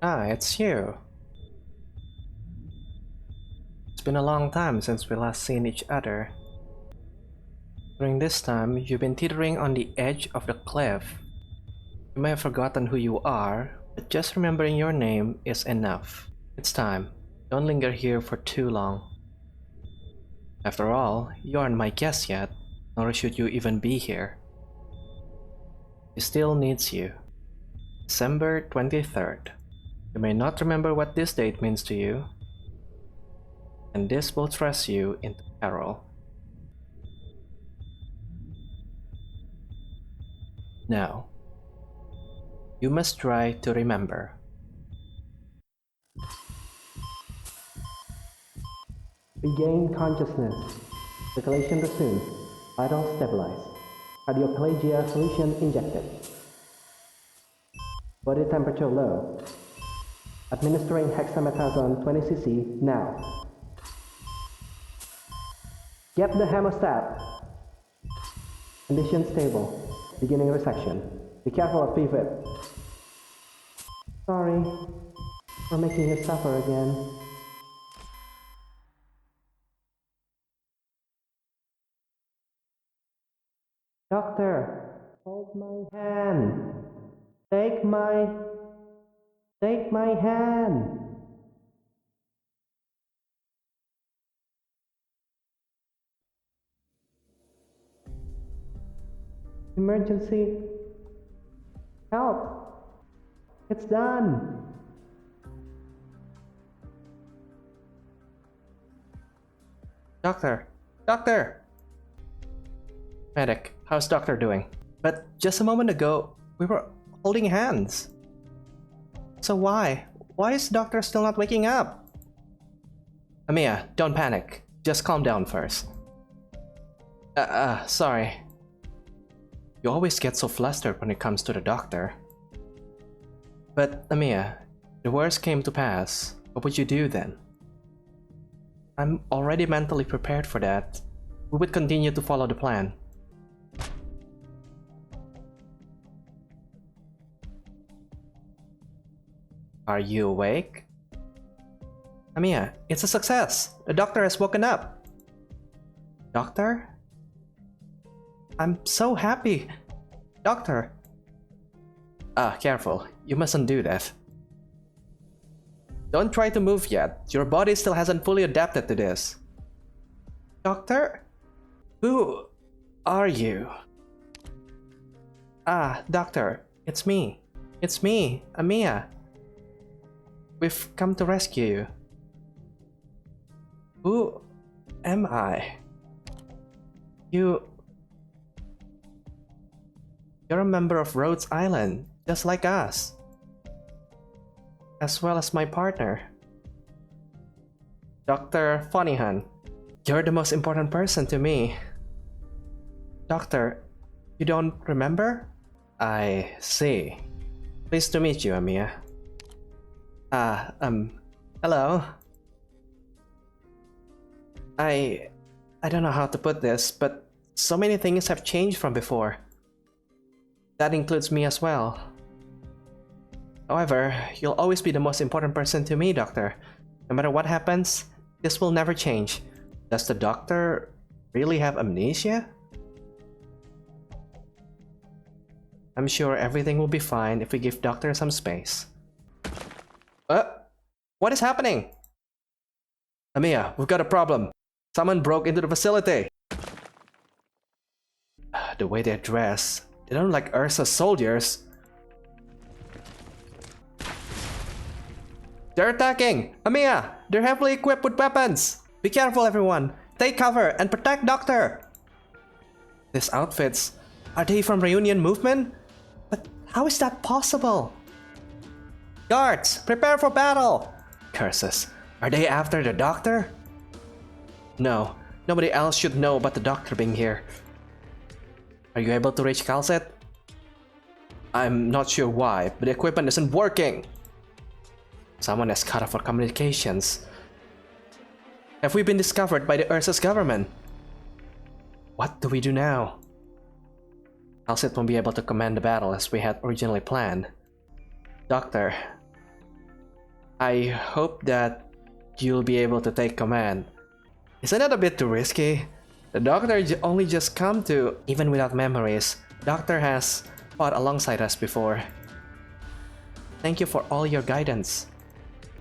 Ah, it's you. It's been a long time since we last seen each other. During this time, you've been teetering on the edge of the cliff. You may have forgotten who you are, but just remembering your name is enough. It's time. Don't linger here for too long. After all, you aren't my guest yet, nor should you even be here. He still needs you. December 23rd. You may not remember what this date means to you, and this will thrust you into peril. Now, you must try to remember. Regain consciousness. Circulation resumed. Vitals stabilized. Cardioplegia solution injected. Body temperature low. Administering hexamethasone 20 cc now. Get the hemostat. Condition stable. Beginning resection. Be careful of pivot. Sorry for making you suffer again. Doctor, hold my hand. Take my hand. Emergency. Help. It's done. Doctor! Doctor! Medic, how's Doctor doing? But just a moment ago, we were holding hands. So why? Why is Doctor still not waking up? Amiya, don't panic. Just calm down first. Sorry. You always get so flustered when it comes to the Doctor. But, Amiya, the worst came to pass. What would you do then? I'm already mentally prepared for that. We would continue to follow the plan. Are you awake? Amiya, it's a success! The Doctor has woken up! Doctor? I'm so happy! Doctor! Careful. You mustn't do that. Don't try to move yet. Your body still hasn't fully adapted to this. Doctor? Who are you? Doctor. It's me. It's me, Amiya. We've come to rescue you. Who am I? You're a member of Rhodes Island, just like us. As well as my partner. Dr. Fonihan. You're the most important person to me. Doctor, you don't remember? I see. Pleased to meet you, Amiya. Hello. I don't know how to put this, but so many things have changed from before. That includes me as well. However, you'll always be the most important person to me, Doctor. No matter what happens, this will never change. Does the Doctor really have amnesia? I'm sure everything will be fine if we give Doctor some space. What is happening? Amiya, we've got a problem. Someone broke into the facility. The way they're dressed, they don't look like Ursa's soldiers. They're attacking! Amiya! They're heavily equipped with weapons! Be careful, everyone! Take cover and protect Doctor! These outfits, are they from Reunion Movement? But how is that possible? Guards, prepare for battle! Curses, are they after the Doctor? No, nobody else should know about the Doctor being here. Are you able to reach Calcet? I'm not sure why, but the equipment isn't working! Someone has cut off our communications. Have we been discovered by the Ursa's government? What do we do now? Calcet won't be able to command the battle as we had originally planned. Doctor, I hope that you'll be able to take command. Isn't that a bit too risky? The doctor only just come to, even without memories, doctor has fought alongside us before. Thank you for all your guidance.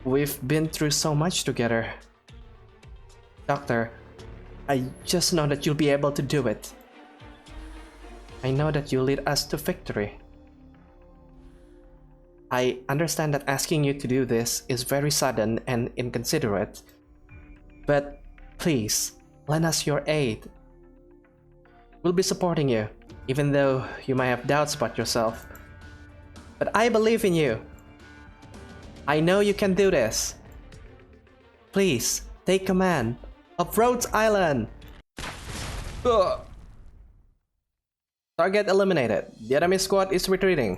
We've been through so much together. Doctor, I just know that you'll be able to do it. I know that you'll lead us to victory. I understand that asking you to do this is very sudden and inconsiderate, but please, lend us your aid. We'll be supporting you, even though you might have doubts about yourself. But I believe in you. I know you can do this. Please, take command of Rhodes Island. Ugh. Target eliminated. The enemy squad is retreating.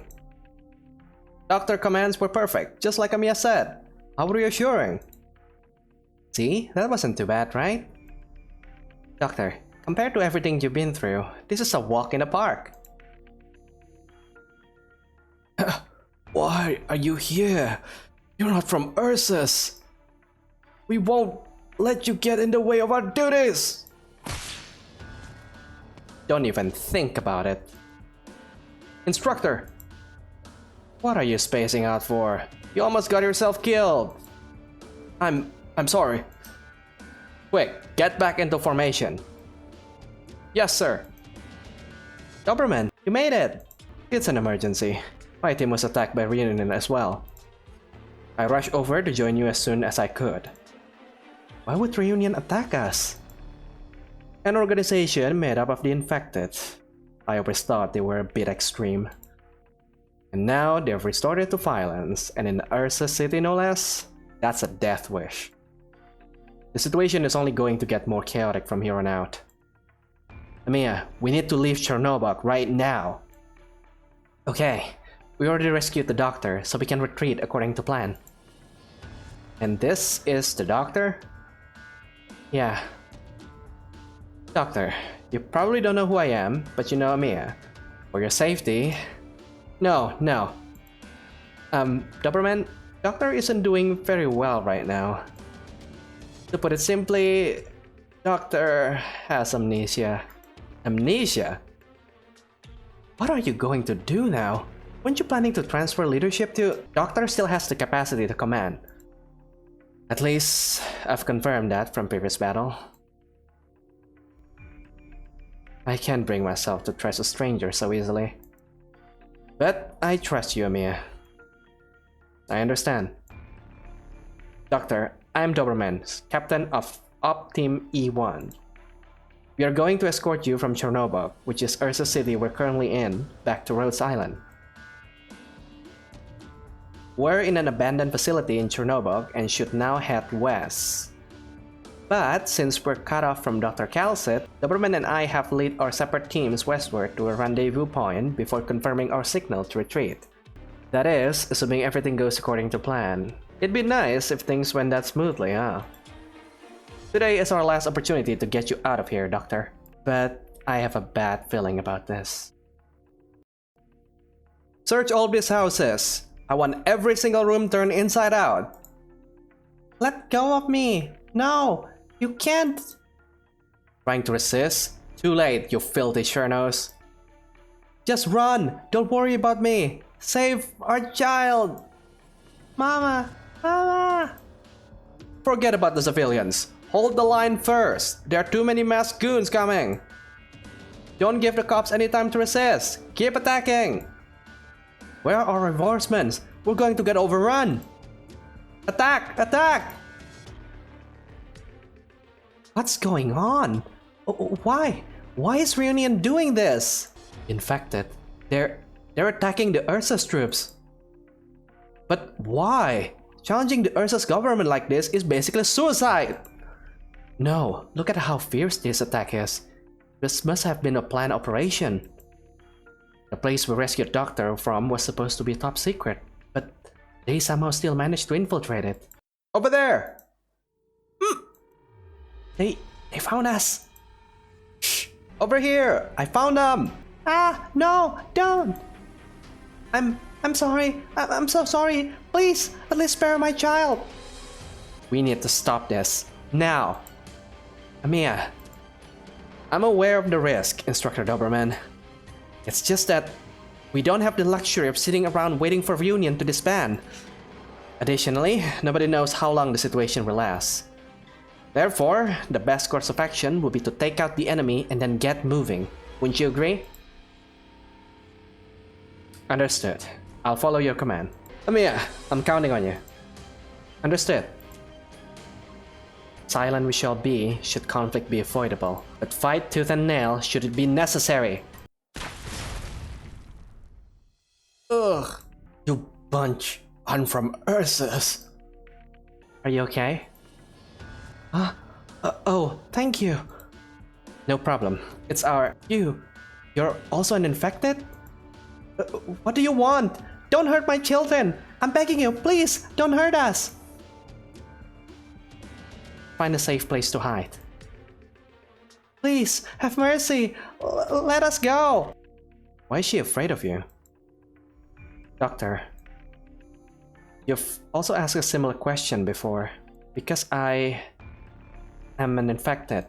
Doctor commands were perfect, just like Amiya said. How reassuring. See, that wasn't too bad, right? Doctor, compared to everything you've been through, this is a walk in the park. Why are you here? You're not from Ursus. We won't let you get in the way of our duties. Don't even think about it. Instructor, what are you spacing out for? You almost got yourself killed. I'm sorry. Quick, get back into formation. Yes, sir. Doberman, you made it. It's an emergency. My team was attacked by Reunion as well. I rushed over to join you as soon as I could. Why would Reunion attack us? An organization made up of the infected. I always thought they were a bit extreme. And now they've resorted to violence, and in Ursa City no less, that's a death wish. The situation is only going to get more chaotic from here on out. Amiya, we need to leave Chernobyl right now. Okay, we already rescued the doctor, so we can retreat according to plan. And this is the doctor? Yeah. Doctor, you probably don't know who I am, but you know Amiya. For your safety... No. Doberman, Doctor isn't doing very well right now. To put it simply, Doctor has amnesia. Amnesia? What are you going to do now? Weren't you planning to transfer leadership to... Doctor still has the capacity to command. At least, I've confirmed that from previous battle. I can't bring myself to trust a stranger so easily. But I trust you, Amiya. I understand. Doctor, I'm Doberman, captain of Op Team E1. We are going to escort you from Chernobyl, which is Ursa City we're currently in, back to Rhodes Island. We're in an abandoned facility in Chernobyl and should now head west. But since we're cut off from Dr. Calcit, Doberman and I have led our separate teams westward to a rendezvous point before confirming our signal to retreat. That is, assuming everything goes according to plan. It'd be nice if things went that smoothly, huh? Today is our last opportunity to get you out of here, Doctor. But I have a bad feeling about this. Search all these houses. I want every single room turned inside out. Let go of me! No! You can't! Trying to resist? Too late, you filthy Chernos. Just run! Don't worry about me! Save our child! Mama! Mama! Forget about the civilians. Hold the line first. There are too many masked goons coming. Don't give the cops any time to resist. Keep attacking. Where are our reinforcements? We're going to get overrun. Attack! Attack! What's going on? Why? Why is Reunion doing this? Infected. They're attacking the Ursa's troops. But why? Challenging the Ursa's government like this is basically suicide. No, look at how fierce this attack is. This must have been a planned operation. The place we rescued Doctor from was supposed to be top secret, but they somehow still managed to infiltrate it. Over there! They found us! Shh! Over here! I found them! Ah! No! Don't! I'm sorry! I'm so sorry! Please, at least spare my child! We need to stop this. Now! Amiya, I'm aware of the risk, Instructor Doberman. It's just that we don't have the luxury of sitting around waiting for reunion to disband. Additionally, nobody knows how long the situation will last. Therefore, the best course of action would be to take out the enemy and then get moving. Wouldn't you agree? Understood. I'll follow your command. Amiya, I'm counting on you. Understood. Silent we shall be should conflict be avoidable, but fight tooth and nail should it be necessary. Ugh, you bunch. I'm from Ursus. Are you okay? Oh, thank you. No problem. It's our... You're also an infected? What do you want? Don't hurt my children! I'm begging you, please, don't hurt us! Find a safe place to hide. Please, have mercy! Let us go! Why is she afraid of you? Doctor, you've also asked a similar question before. Because I am an infected.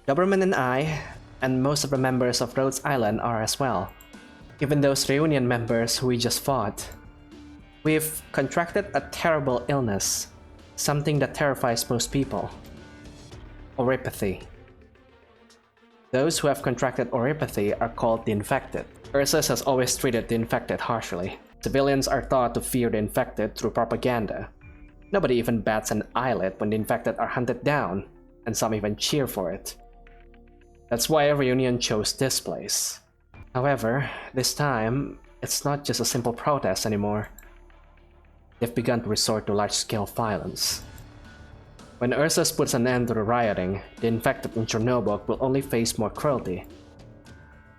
Doberman and I, and most of the members of Rhodes Island are as well. Even those reunion members who we just fought. We've contracted a terrible illness. Something that terrifies most people. Oripathy. Those who have contracted oripathy are called the infected. Ursus has always treated the infected harshly. Civilians are taught to fear the infected through propaganda. Nobody even bats an eyelid when the infected are hunted down, and some even cheer for it. That's why Reunion chose this place. However, this time, it's not just a simple protest anymore. They've begun to resort to large-scale violence. When Ursus puts an end to the rioting, the infected in Chernobyl will only face more cruelty.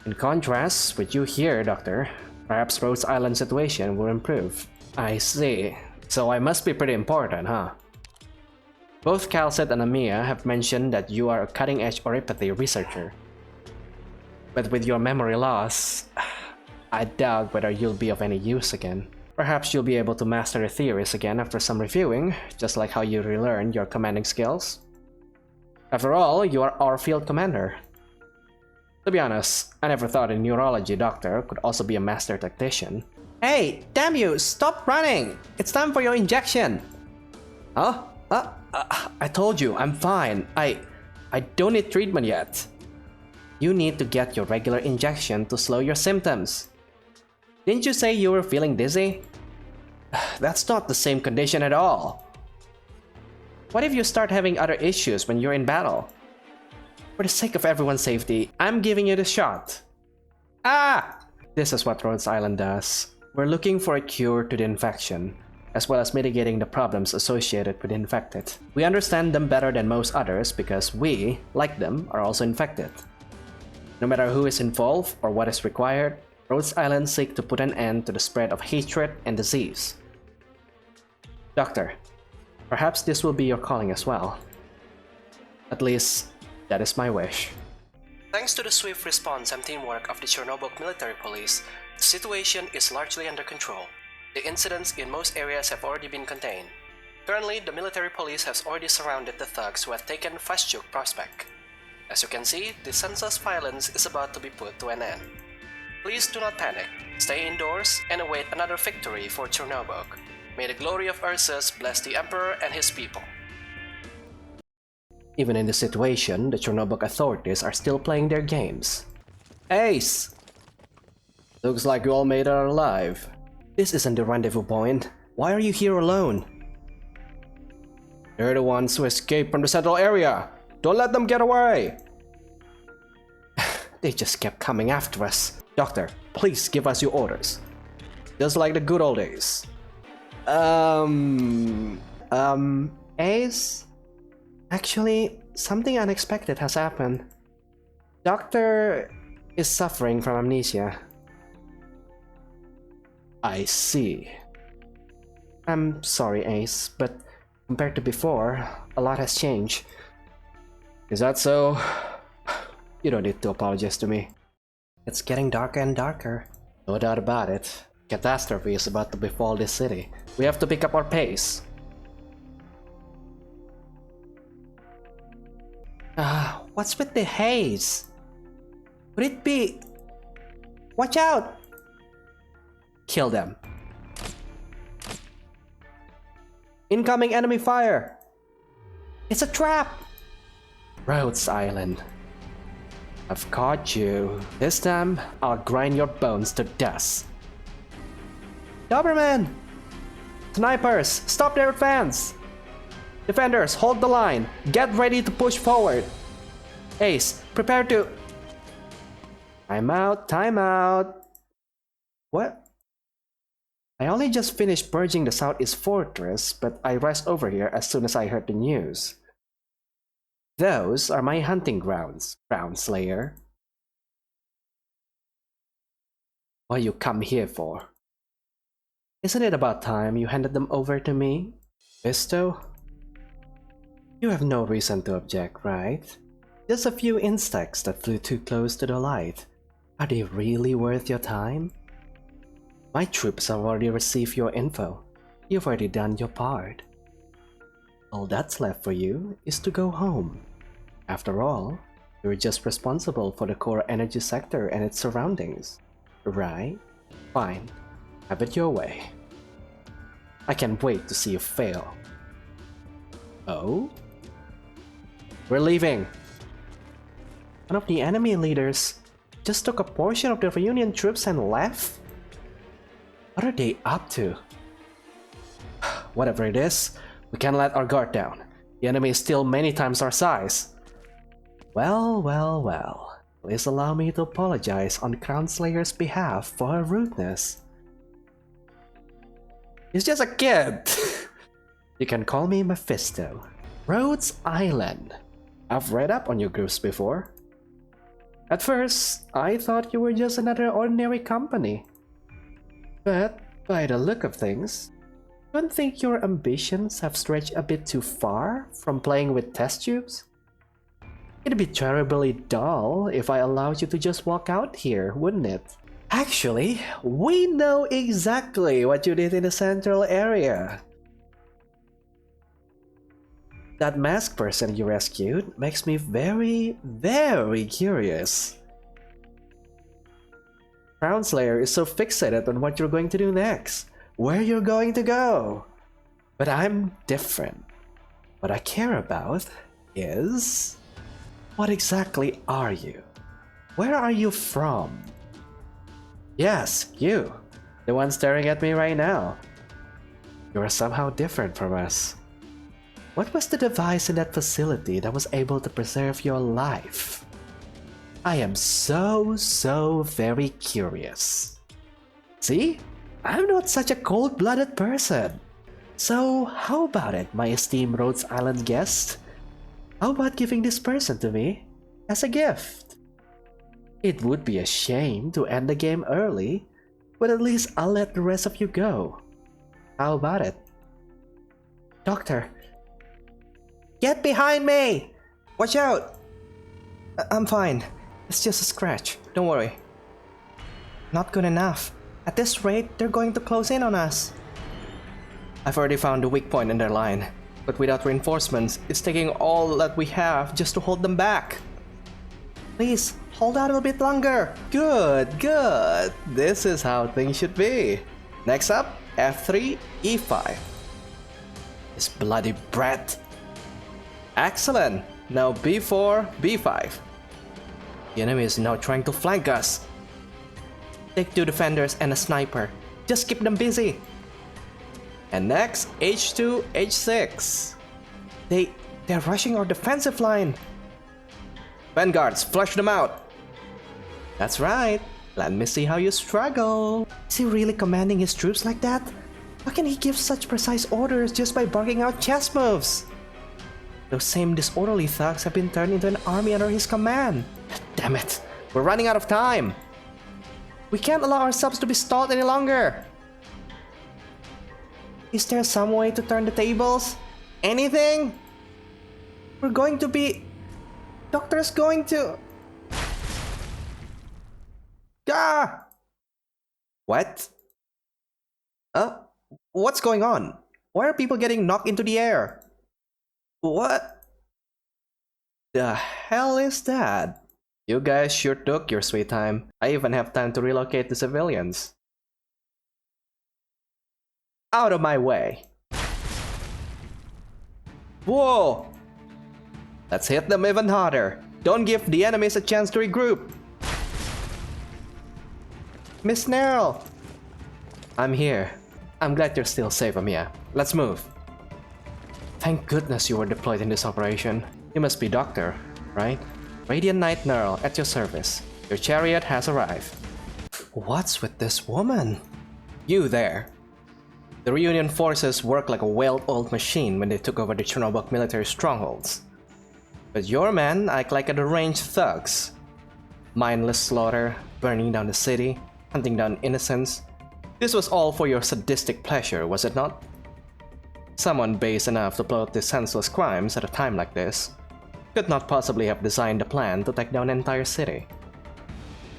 In contrast, with you here, Doctor, perhaps Rhodes Island's situation will improve. I see. So I must be pretty important, huh? Both Calcet and Amiya have mentioned that you are a cutting-edge oripathy researcher. But with your memory loss, I doubt whether you'll be of any use again. Perhaps you'll be able to master the theories again after some reviewing, just like how you relearned your commanding skills. After all, you are our field commander. To be honest, I never thought a neurology doctor could also be a master tactician. Hey, damn you, stop running! It's time for your injection! Huh? I told you, I'm fine. I don't need treatment yet. You need to get your regular injection to slow your symptoms. Didn't you say you were feeling dizzy? That's not the same condition at all. What if you start having other issues when you're in battle? For the sake of everyone's safety, I'm giving you the shot. Ah! This is what Rhodes Island does. We're looking for a cure to the infection, as well as mitigating the problems associated with the infected. We understand them better than most others because we, like them, are also infected. No matter who is involved or what is required, Rhodes Island seek to put an end to the spread of hatred and disease. Doctor, perhaps this will be your calling as well. At least, that is my wish. Thanks to the swift response and teamwork of the Chernobyl military police, the situation is largely under control. The incidents in most areas have already been contained. Currently, the military police has already surrounded the thugs who have taken Vashchuk Prospect. As you can see, the senseless violence is about to be put to an end. Please do not panic, stay indoors, and await another victory for Chernobyl. May the glory of Ursus bless the Emperor and his people. Even in this situation, the Chernobyl authorities are still playing their games. Ace! Looks like you all made it out alive. This isn't the rendezvous point. Why are you here alone? They're the ones who escaped from the central area! Don't let them get away! They just kept coming after us. Doctor, please give us your orders. Just like the good old days. Ace? Actually, something unexpected has happened. Doctor is suffering from amnesia. I see. I'm sorry, Ace, but compared to before, a lot has changed. Is that so? You don't need to apologize to me. It's getting darker and darker. No doubt about it. Catastrophe is about to befall this city. We have to pick up our pace. What's with the haze? Could it be... Watch out! Kill them. Incoming enemy fire! It's a trap! Rhodes Island. I've caught you. This time, I'll grind your bones to dust. Doberman! Snipers, stop their advance! Defenders, hold the line. Get ready to push forward. Ace, prepare to... Time out, time out. What? I only just finished purging the Southeast Fortress, but I rushed over here as soon as I heard the news. Those are my hunting grounds, Crown Slayer. What you come here for? Isn't it about time you handed them over to me? Visto? You have no reason to object, right? Just a few insects that flew too close to the light. Are they really worth your time? My troops have already received your info. You've already done your part. All that's left for you is to go home. After all, you're just responsible for the core energy sector and its surroundings, right? Fine, have it your way. I can't wait to see you fail. Oh? We're leaving! One of the enemy leaders just took a portion of the Reunion troops and left? What are they up to? Whatever it is, we can't let our guard down. The enemy is still many times our size. Well, well, well. Please allow me to apologize on Crown Slayer's behalf for her rudeness. He's just a kid! You can call me Mephisto. Rhodes Island. I've read up on your groups before. At first, I thought you were just another ordinary company. But, by the look of things, don't think your ambitions have stretched a bit too far from playing with test tubes? It'd be terribly dull if I allowed you to just walk out here, wouldn't it? Actually, we know exactly what you did in the central area. That masked person you rescued makes me very, very curious. Crown Slayer is so fixated on what you're going to do next, where you're going to go. But I'm different. What I care about is... what exactly are you? Where are you from? Yes, you. The one staring at me right now. You're somehow different from us. What was the device in that facility that was able to preserve your life? I am so very curious. See? I'm not such a cold-blooded person. So how about it, my esteemed Rhodes Island guest? How about giving this person to me as a gift? It would be a shame to end the game early, but at least I'll let the rest of you go. How about it? Doctor, get behind me! Watch out! I'm fine. It's just a scratch. Don't worry. Not good enough. At this rate, they're going to close in on us. I've already found the weak point in their line, but without reinforcements, it's taking all that we have just to hold them back. Please, hold out a bit longer. Good, good. This is how things should be. Next up, F3, E5. This bloody brat. Excellent. Now B4, B5. The enemy is now trying to flank us. Take 2 defenders and a sniper. Just keep them busy. And next, H2, H6. They're rushing our defensive line. Vanguards, flush them out. That's right. Let me see how you struggle. Is he really commanding his troops like that? How can he give such precise orders just by barking out chess moves? Those same disorderly thugs have been turned into an army under his command. Damn it, we're running out of time. We can't allow ourselves to be stalled any longer. Is there some way to turn the tables? Anything? We're going to be... Doctor's going to... Ah! What? What's going on? Why are people getting knocked into the air? What the hell is that? You guys sure took your sweet time. I even have time to relocate the civilians. Out of my way. Whoa! Let's hit them even harder. Don't give the enemies a chance to regroup. Miss Nerl! I'm here. I'm glad you're still safe, Amiya. Let's move. Thank goodness you were deployed in this operation. You must be Doctor, right? Radiant Knight Nerl at your service. Your chariot has arrived. What's with this woman? You there. The Reunion forces worked like a well-oiled machine when they took over the Chernobyl military strongholds. But your men act like a deranged thugs. Mindless slaughter, burning down the city, hunting down innocents. This was all for your sadistic pleasure, was it not? Someone base enough to plot these senseless crimes at a time like this could not possibly have designed a plan to take down an entire city.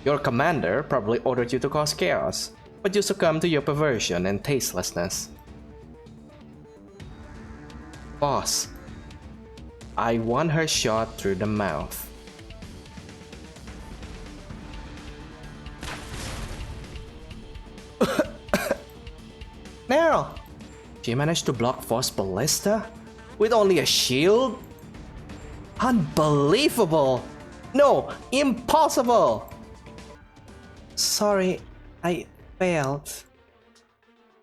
Your commander probably ordered you to cause chaos, but you succumb to your perversion and tastelessness. Boss, I want her shot through the mouth. Nerl! She managed to block Force Ballista? With only a shield? Unbelievable! No, impossible! Sorry, I failed.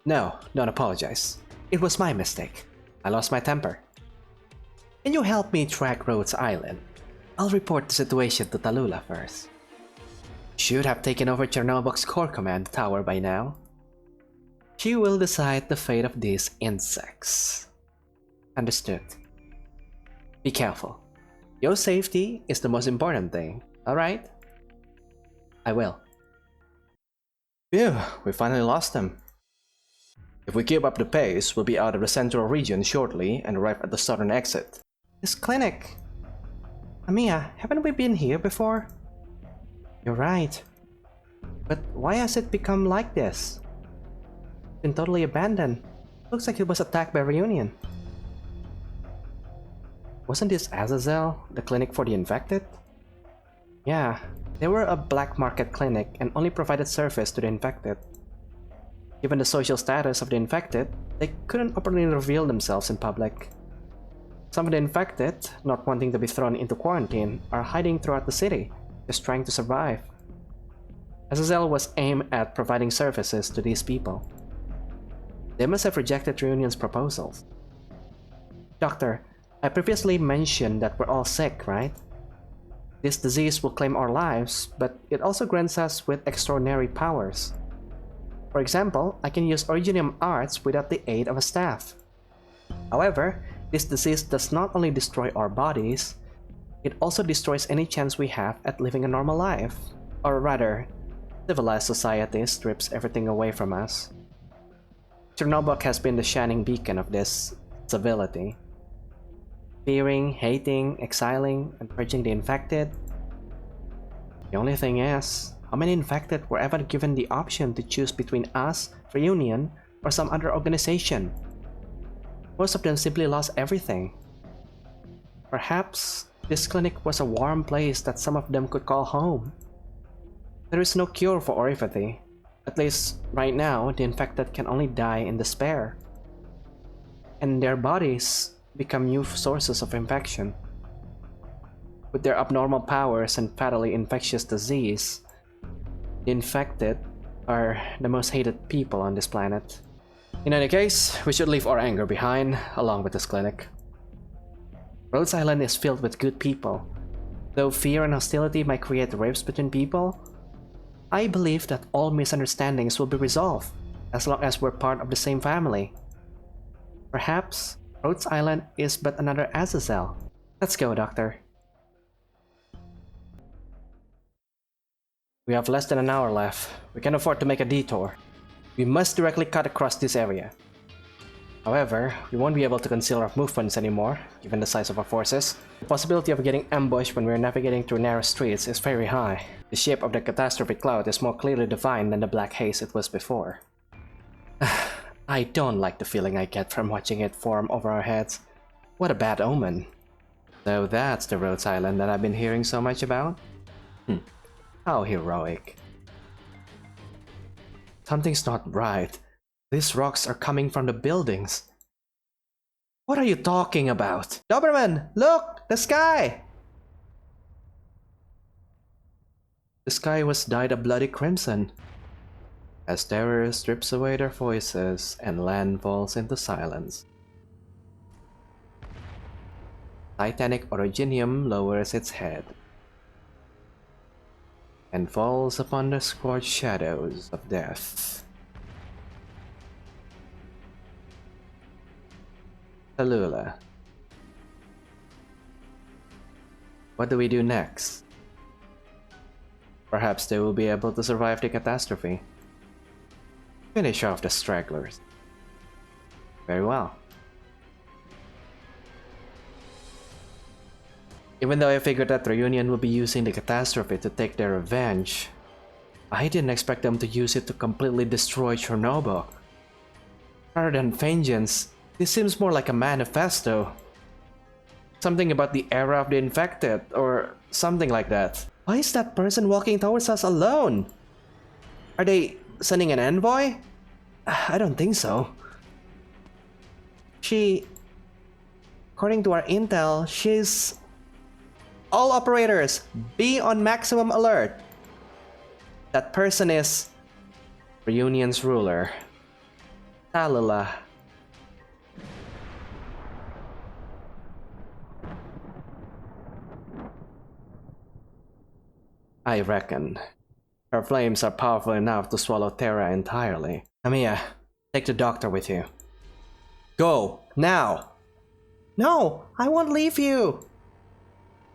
No, don't apologize. It was my mistake. I lost my temper. Can you help me track Rhodes Island? I'll report the situation to Tallulah first. Should have taken over Chernobyl's core command tower by now. She will decide the fate of these insects. Understood. Be careful. Your safety is the most important thing, alright? I will. Phew, we finally lost them. If we keep up the pace, we'll be out of the central region shortly and arrive at the southern exit. This clinic. Amiya, haven't we been here before? You're right. But why has it become like this? It's been totally abandoned. Looks like it was attacked by Reunion. Wasn't this Azazel, the clinic for the infected? Yeah, they were a black market clinic and only provided service to the infected. Given the social status of the infected, they couldn't openly reveal themselves in public. Some of the infected, not wanting to be thrown into quarantine, are hiding throughout the city, just trying to survive. Azazel was aimed at providing services to these people. They must have rejected Reunion's proposals. Doctor, I previously mentioned that we're all sick, right? This disease will claim our lives, but it also grants us with extraordinary powers. For example, I can use Originium arts without the aid of a staff. However, this disease does not only destroy our bodies, it also destroys any chance we have at living a normal life. Or rather, civilized society strips everything away from us. Chernobyl has been the shining beacon of this civility. Fearing, hating, exiling, and purging the infected. The only thing is, how many infected were ever given the option to choose between us, Reunion, or some other organization? Most of them simply lost everything. Perhaps this clinic was a warm place that some of them could call home. There is no cure for oripathy. At least, right now, the infected can only die in despair. And their bodies become new sources of infection. With their abnormal powers and fatally infectious disease, the infected are the most hated people on this planet. In any case, we should leave our anger behind, along with this clinic. Rhodes Island is filled with good people. Though fear and hostility might create rifts between people, I believe that all misunderstandings will be resolved, as long as we're part of the same family. Perhaps Rhodes Island is but another Azazel. Let's go, Doctor. We have less than an hour left. We can afford to make a detour. We must directly cut across this area. However, we won't be able to conceal our movements anymore, given the size of our forces. The possibility of getting ambushed when we're navigating through narrow streets is very high. The shape of the catastrophe cloud is more clearly defined than the black haze it was before. I don't like the feeling I get from watching it form over our heads. What a bad omen. So that's the Rhodes Island that I've been hearing so much about? How heroic. Something's not right. These rocks are coming from the buildings. What are you talking about? Doberman, look! The sky! The sky was dyed a bloody crimson. As terror strips away their voices and land falls into silence. Titanic Originium lowers its head and falls upon the scorched shadows of death. Tallulah. What do we do next? Perhaps they will be able to survive the catastrophe. Finish off the stragglers. Very well. Even though I figured that Reunion would be using the catastrophe to take their revenge, I didn't expect them to use it to completely destroy Chernobyl. Rather than vengeance, this seems more like a manifesto. Something about the era of the infected, or something like that. Why is that person walking towards us alone? Are they sending an envoy? I don't think so. According to our intel, she's... All operators, be on maximum alert. That person is Reunion's ruler, Tallulah. I reckon her flames are powerful enough to swallow Terra entirely. Amiya, take the doctor with you. Go, now! No, I won't leave you!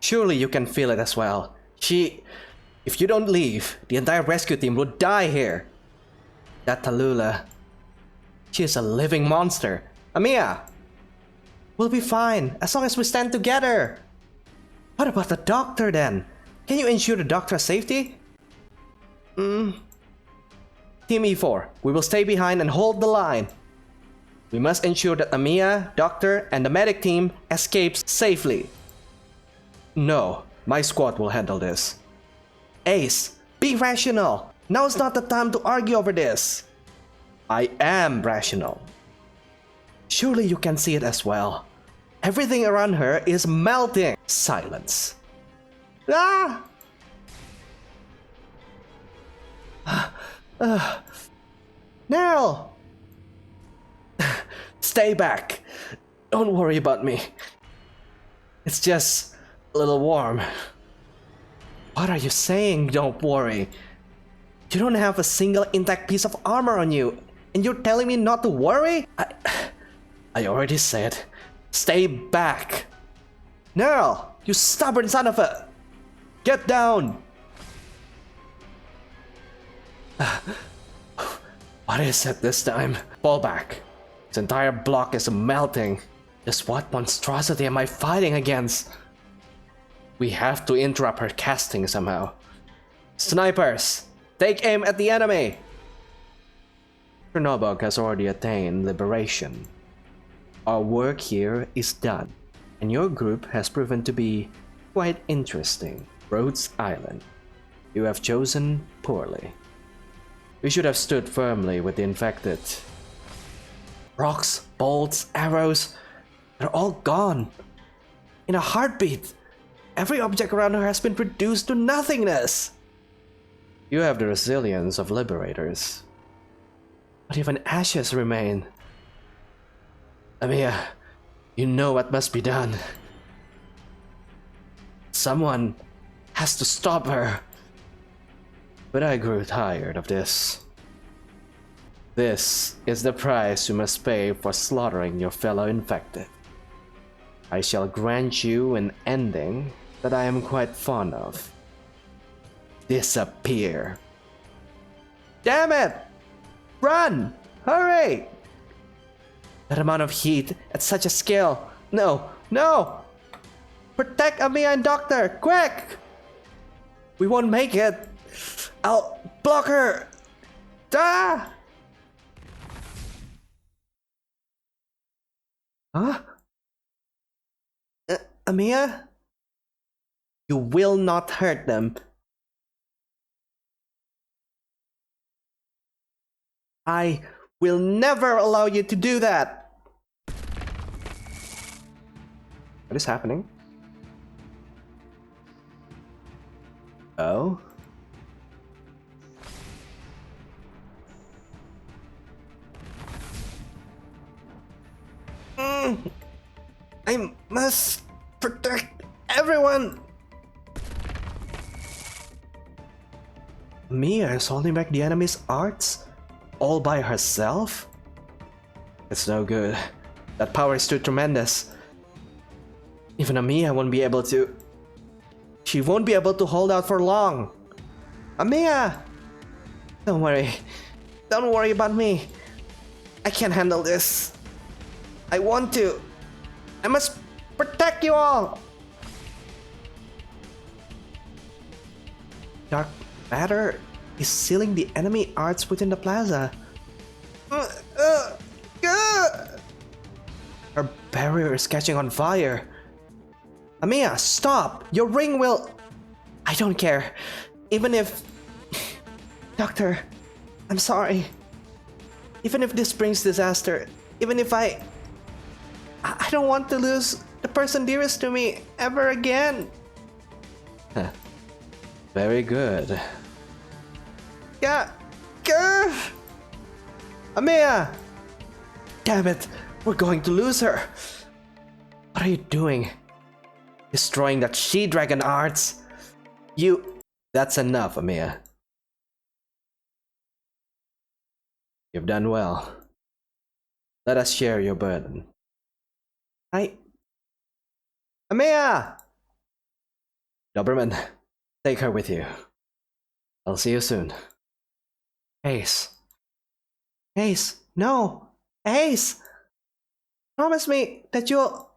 Surely you can feel it as well. If you don't leave, the entire rescue team will die here. That Tallulah, she is a living monster. Amiya! We'll be fine, as long as we stand together. What about the doctor then? Can you ensure the doctor's safety? Team E4, we will stay behind and hold the line. We must ensure that Amiya, Doctor, and the medic team escapes safely. No, my squad will handle this. Ace, be rational. Now's not the time to argue over this. I am rational. Surely you can see it as well. Everything around her is melting. Silence. Ah! Nell! Stay back. Don't worry about me. It's just a little warm. What are you saying, don't worry? You don't have a single intact piece of armor on you, and you're telling me not to worry? I already said, stay back. Nell, you stubborn son of a... Get down! What is it this time? Fall back. This entire block is melting. Just what monstrosity am I fighting against? We have to interrupt her casting somehow. Snipers, take aim at the enemy! Chernobyl has already attained liberation. Our work here is done, and your group has proven to be quite interesting. Rhodes Island. You have chosen poorly. We should have stood firmly with the infected. Rocks, bolts, arrows, they're all gone. In a heartbeat, every object around her has been reduced to nothingness. You have the resilience of liberators. But even ashes remain. Amiya, you know what must be done. Someone has to stop her. But I grew tired of this. This is the price you must pay for slaughtering your fellow infected. I shall grant you an ending that I am quite fond of. Disappear. Damn it! Run! Hurry! That amount of heat at such a scale. No, no! Protect Amiya and Doctor, quick! We won't make it. I'll block her. Ah! Huh? Amia? You will not hurt them. I will never allow you to do that. What is happening? Oh? I must protect everyone. Mia is holding back the enemy's arts all by herself? It's no good. That power is too tremendous. Even Amiya won't be able to... She won't be able to hold out for long. Amiya! Don't worry. Don't worry about me. I can handle this. I want to. I must protect you all. Dark matter is sealing the enemy arts within the plaza. Her barrier is catching on fire. Amiya, stop! Your ring will... I don't care. Even if... Doctor, I'm sorry. Even if this brings disaster, even if I don't want to lose the person dearest to me ever again. Very good. Yeah. Amiya! Damn it, we're going to lose her. What are you doing? Destroying that she-dragon arts? You... That's enough, Amiya. You've done well. Let us share your burden. Amiya! Doberman, take her with you. I'll see you soon. Ace. Ace, no! Ace! Promise me that you'll...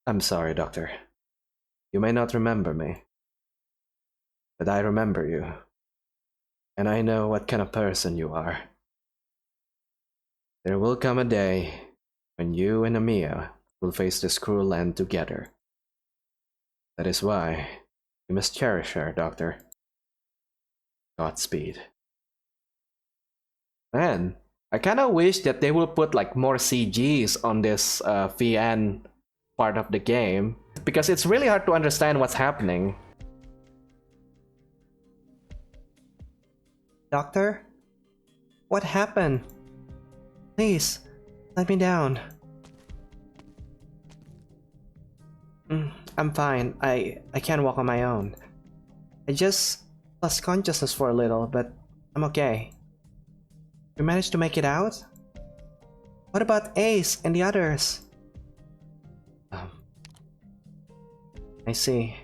I'm sorry, Doctor. You may not remember me, but I remember you. And I know what kind of person you are. There will come a day when you and Amiya will face this cruel land together. That is why you must cherish her, Doctor. Godspeed. Man, I kinda wish that they will put like more CGs on this VN part of the game, because it's really hard to understand what's happening. Doctor? What happened? Please, let me down. I'm fine. I can walk on my own. I just lost consciousness for a little, but I'm okay. You managed to make it out? What about Ace and the others? I see.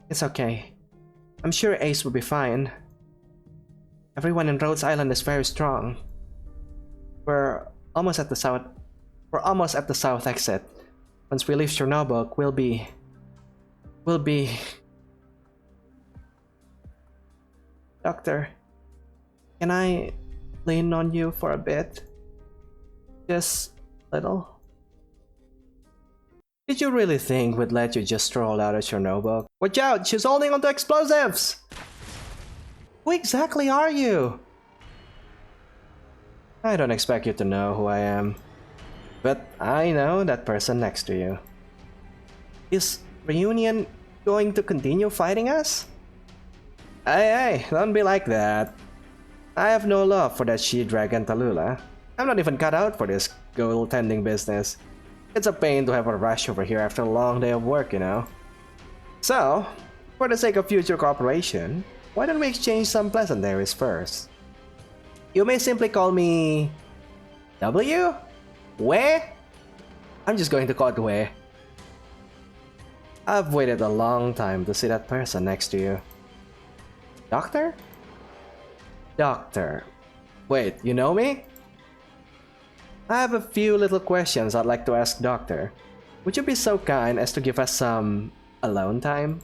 It's okay. I'm sure Ace will be fine. Everyone in Rhodes Island is very strong. We're almost at the south exit. Once we leave Chernobyl, we'll be... Doctor, can I lean on you for a bit? Just a little? Did you really think we'd let you just stroll out of Chernobyl? Watch out! She's holding onto explosives! Who exactly are you? I don't expect you to know who I am. But I know that person next to you. Is Reunion going to continue fighting us? Hey, don't be like that. I have no love for that she-dragon Tallulah. I'm not even cut out for this goaltending business. It's a pain to have a rush over here after a long day of work, you know? So, for the sake of future cooperation, why don't we exchange some pleasantries first? You may simply call me... W? Where? I'm just going to call it Where. I've waited a long time to see that person next to you. Doctor? Doctor. Wait, you know me? I have a few little questions I'd like to ask Doctor. Would you be so kind as to give us some alone time?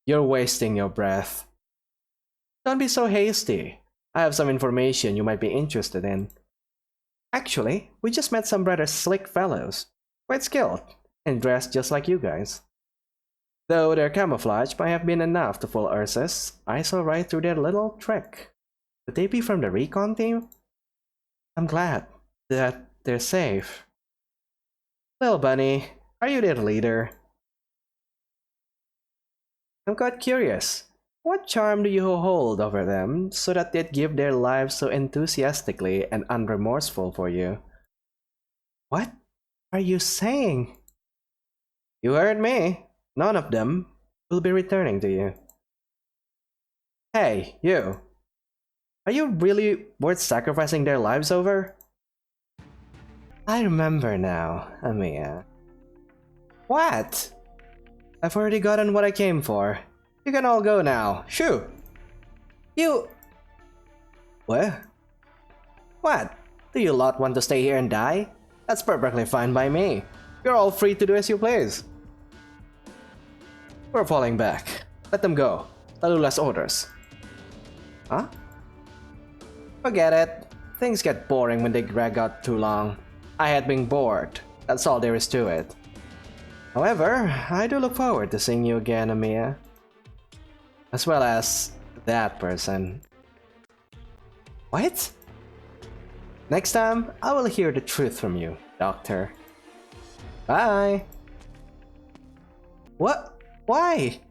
You're wasting your breath. Don't be so hasty. I have some information you might be interested in. Actually, we just met some rather slick fellows. Quite skilled, and dressed just like you guys. Though their camouflage might have been enough to fool Ursus, I saw right through their little trick. Could they be from the recon team? I'm glad that they're safe. Little bunny, are you their leader? I'm quite curious. What charm do you hold over them so that they'd give their lives so enthusiastically and unremorseful for you? What are you saying? You heard me. None of them will be returning to you. Hey, you. Are you really worth sacrificing their lives over? I remember now, Amiya. What? I've already gotten what I came for. You can all go now. Shoo! You... What? What? Do you lot want to stay here and die? That's perfectly fine by me. You're all free to do as you please. We're falling back. Let them go. Tallulas orders. Huh? Forget it. Things get boring when they drag out too long. I had been bored. That's all there is to it. However, I do look forward to seeing you again, Amiya. As well as that person. What? Next time, I will hear the truth from you, Doctor. Bye! What? Why?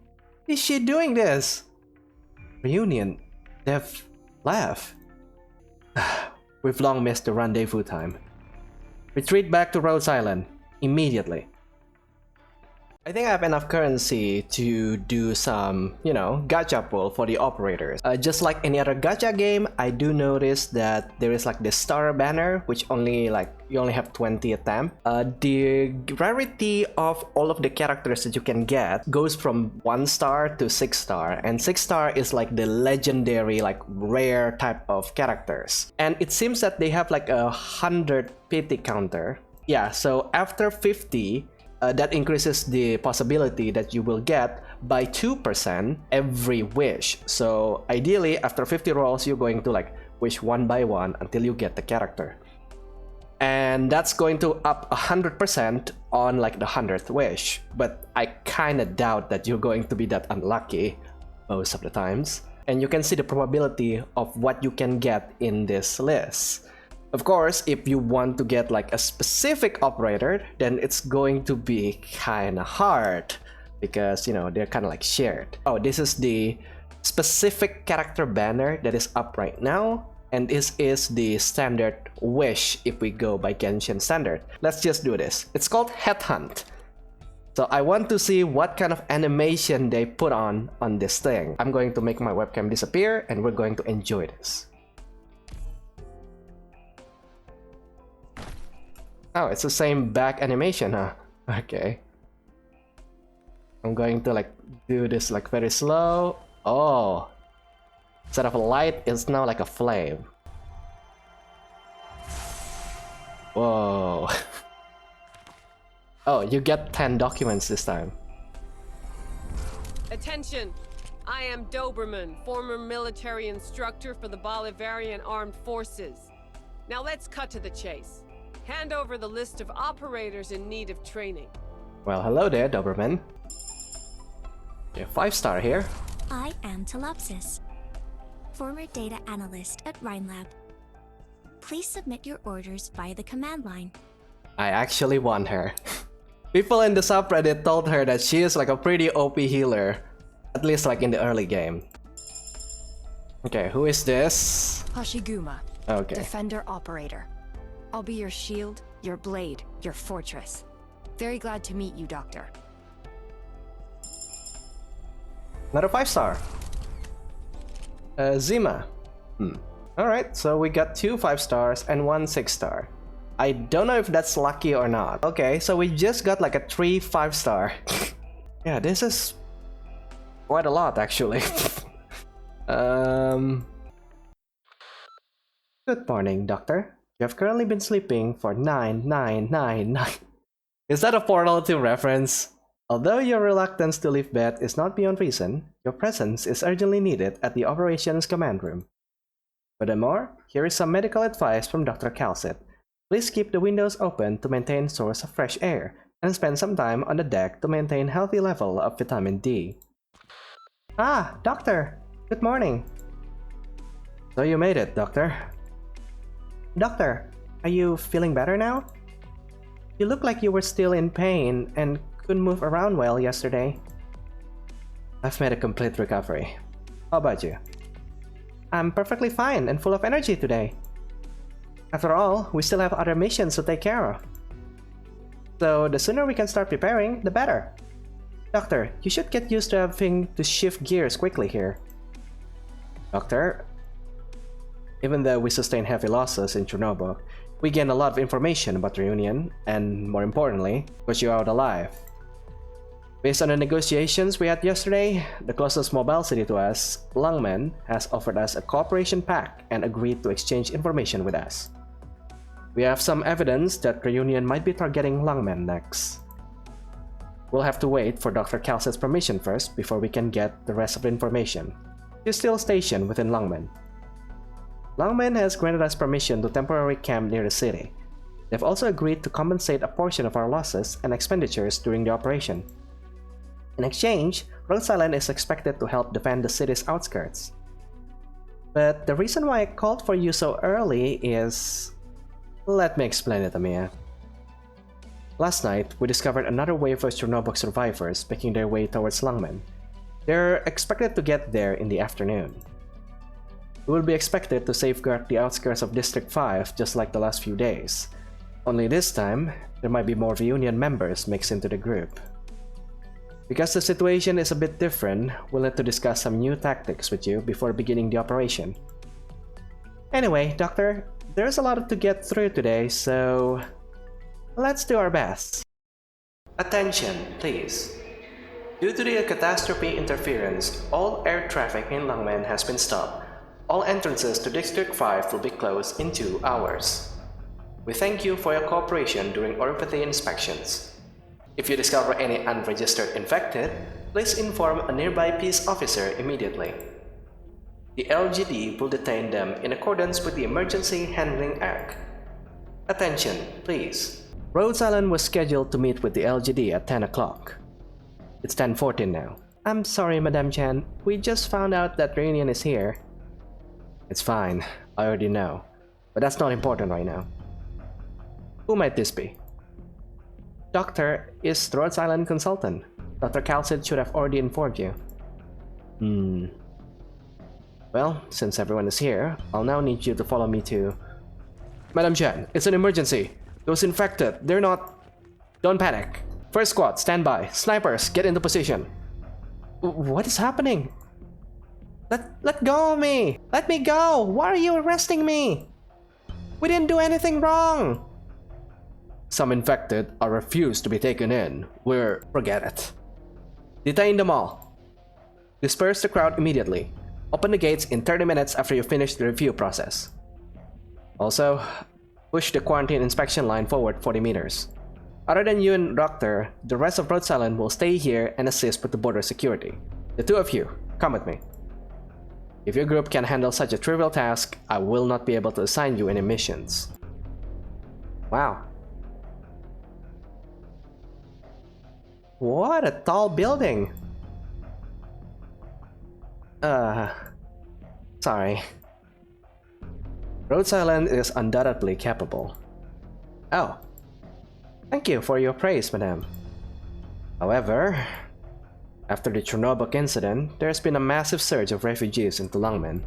Is she doing this? Reunion. They've left. We've long missed the rendezvous time. Retreat back to Rhodes Island. Immediately. I think I have enough currency to do some, gacha pull for the operators. Just like any other gacha game, I do notice that there is like the star banner, which you only have 20 attempts. The rarity of all of the characters that you can get goes from 1 star to 6 star, and 6 star is like the legendary, rare type of characters. And it seems that they have like 100 pity counter. Yeah, so after 50, that increases the possibility that you will get by 2% every wish. So ideally, after 50 rolls, you're going to wish one by one until you get the character. And that's going to up 100% on the 100th wish. But I kinda doubt that you're going to be that unlucky most of the times. And you can see the probability of what you can get in this list. Of course, if you want to get a specific operator, then it's going to be kinda hard because, they're kinda shared. Oh, this is the specific character banner that is up right now, and this is the standard wish if we go by Genshin standard. Let's just do this. It's called Headhunt. So I want to see what kind of animation they put on this thing. I'm going to make my webcam disappear and we're going to enjoy this. Oh, it's the same back animation, huh? Okay. I'm going to do this very slow. Oh. Instead of a light, it's now like a flame. Whoa. Oh, you get 10 documents this time. Attention! I am Doberman, former military instructor for the Bolivarian Armed Forces. Now let's cut to the chase. Hand over the list of operators in need of training. Well, hello there, Doberman. You're 5-star here. I am Talopsis, former data analyst at Rhinelab. Please submit your orders via the command line. I actually want her. People in the subreddit told her that she is a pretty OP healer. At least in the early game. Okay, who is this? Hashiguma. Okay. Defender Operator. I'll be your shield, your blade, your fortress. Very glad to meet you, Doctor. Another 5-star. Zima. Alright, so we got 2 5-stars and 1 6-star. I don't know if that's lucky or not. Okay, so we just got a 3 5-star. Yeah, this is quite a lot actually. Good morning, Doctor. You have currently been sleeping for 9999. Is that a Portal 2 reference? Although your reluctance to leave bed is not beyond reason, your presence is urgently needed at the operations command room. Furthermore, here is some medical advice from Dr. Calcit. Please keep the windows open to maintain source of fresh air, and spend some time on the deck to maintain healthy level of vitamin D. Ah, Doctor! Good morning! So you made it, Doctor. Doctor, are you feeling better now? You look like you were still in pain and couldn't move around well yesterday. I've made a complete recovery. How about you? I'm perfectly fine and full of energy today. After all, we still have other missions to take care of. So the sooner we can start preparing, the better. Doctor, you should get used to having to shift gears quickly here. Doctor, even though we sustained heavy losses in Chernobyl, we gained a lot of information about the Reunion, and more importantly, got you out alive. Based on the negotiations we had yesterday, the closest mobile city to us, Lungmen, has offered us a cooperation pact and agreed to exchange information with us. We have some evidence that Reunion might be targeting Lungmen next. We'll have to wait for Dr. Calcit's permission first before we can get the rest of the information. She's still stationed within Lungmen. Lungmen has granted us permission to temporarily camp near the city. They've also agreed to compensate a portion of our losses and expenditures during the operation. In exchange, Rhodes Island is expected to help defend the city's outskirts. But the reason why I called for you so early is... Let me explain it, Amiya. Last night, we discovered another wave of Chernobyl survivors making their way towards Lungmen. They're expected to get there in the afternoon. We will be expected to safeguard the outskirts of District 5 just like the last few days. Only this time, there might be more Reunion members mixed into the group. Because the situation is a bit different, we'll need to discuss some new tactics with you before beginning the operation. Anyway, Doctor, there's a lot to get through today, so... let's do our best. Attention, please. Due to the catastrophe interference, all air traffic in Lungmen has been stopped. All entrances to District 5 will be closed in 2 hours. We thank you for your cooperation during orifice inspections. If you discover any unregistered infected, please inform a nearby peace officer immediately. The LGD will detain them in accordance with the Emergency Handling Act. Attention, please. Rhodes Island was scheduled to meet with the LGD at 10 o'clock. It's 10:14 now. I'm sorry, Madame Chan. We just found out that Reunion is here. It's fine. I already know. But that's not important right now. Who might this be? Doctor is Rhodes Island consultant. Dr. Calcit should have already informed you. Well, since everyone is here, I'll now need you to follow me to... Madam Chen, it's an emergency. Those infected, they're not... Don't panic. First squad, stand by. Snipers, get into position. What is happening? Let go of me! Let me go! Why are you arresting me? We didn't do anything wrong! Some infected are refused to be taken in. Forget it. Detain them all. Disperse the crowd immediately. Open the gates in 30 minutes after you finish the review process. Also, push the quarantine inspection line forward 40 meters. Other than you and Doctor, the rest of Rhodes Island will stay here and assist with the border security. The 2 of you, come with me. If your group can handle such a trivial task, I will not be able to assign you any missions. Wow. What a tall building! Sorry. Rhodes Island is undoubtedly capable. Oh. Thank you for your praise, madame. However, after the Chernobyl incident, there's been a massive surge of refugees into Lungmen.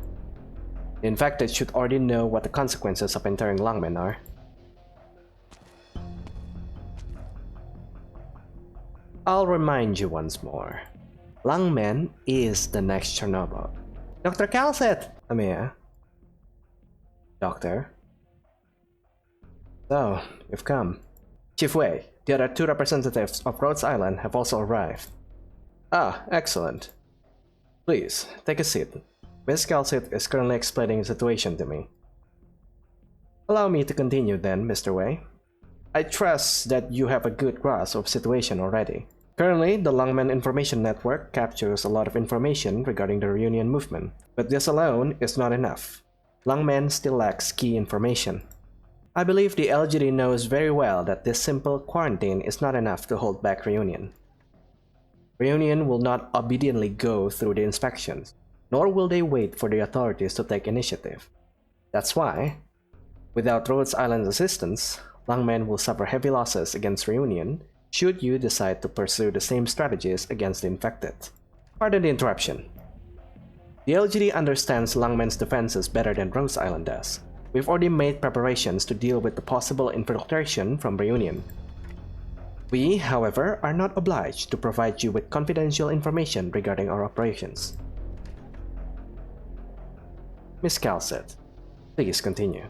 The infected should already know what the consequences of entering Lungmen are. I'll remind you once more. Lungmen is the next Chernobyl. Dr. Calcit! Amiya. Doctor. So, you've come. Chief Wei, the other 2 representatives of Rhodes Island have also arrived. Ah, excellent. Please, take a seat. Miss Calcit is currently explaining the situation to me. Allow me to continue then, Mr. Wei. I trust that you have a good grasp of the situation already. Currently, the Lungmen Information Network captures a lot of information regarding the Reunion movement, but this alone is not enough. Lungmen still lacks key information. I believe the LGD knows very well that this simple quarantine is not enough to hold back Reunion. Reunion will not obediently go through the inspections, nor will they wait for the authorities to take initiative. That's why, without Rhodes Island's assistance, Lungmen will suffer heavy losses against Reunion should you decide to pursue the same strategies against the infected. Pardon the interruption. The LGD understands Lungmen's defenses better than Rhodes Island does. We've already made preparations to deal with the possible infiltration from Reunion. We, however, are not obliged to provide you with confidential information regarding our operations. Miss Calcet, please continue.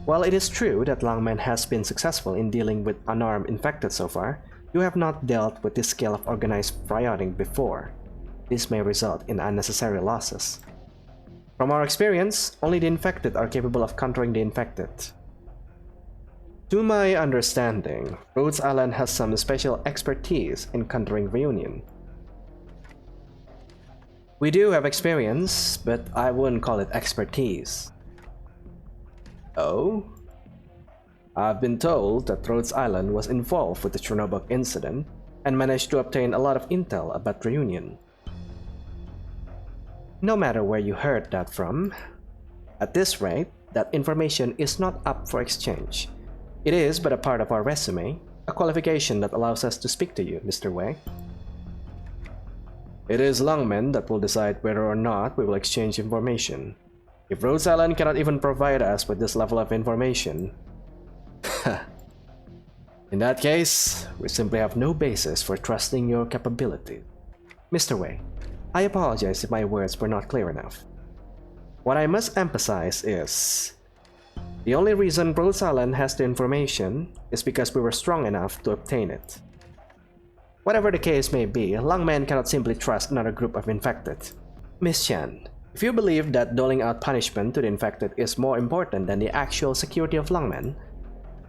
While it is true that Lungmen has been successful in dealing with unarmed infected so far, you have not dealt with this scale of organized rioting before. This may result in unnecessary losses. From our experience, only the infected are capable of countering the infected. To my understanding, Rhodes Island has some special expertise in countering Reunion. We do have experience, but I wouldn't call it expertise. Oh? I've been told that Rhodes Island was involved with the Chernobyl incident and managed to obtain a lot of intel about Reunion. No matter where you heard that from, at this rate, that information is not up for exchange. It is but a part of our resume, a qualification that allows us to speak to you, Mr. Wei. It is Lungmen that will decide whether or not we will exchange information. If Rhodes Island cannot even provide us with this level of information, in that case, we simply have no basis for trusting your capability. Mr. Wei, I apologize if my words were not clear enough. What I must emphasize is, the only reason Rhodes Island has the information is because we were strong enough to obtain it. Whatever the case may be, Lungmen cannot simply trust another group of infected. Miss Chen, if you believe that doling out punishment to the infected is more important than the actual security of Lungmen,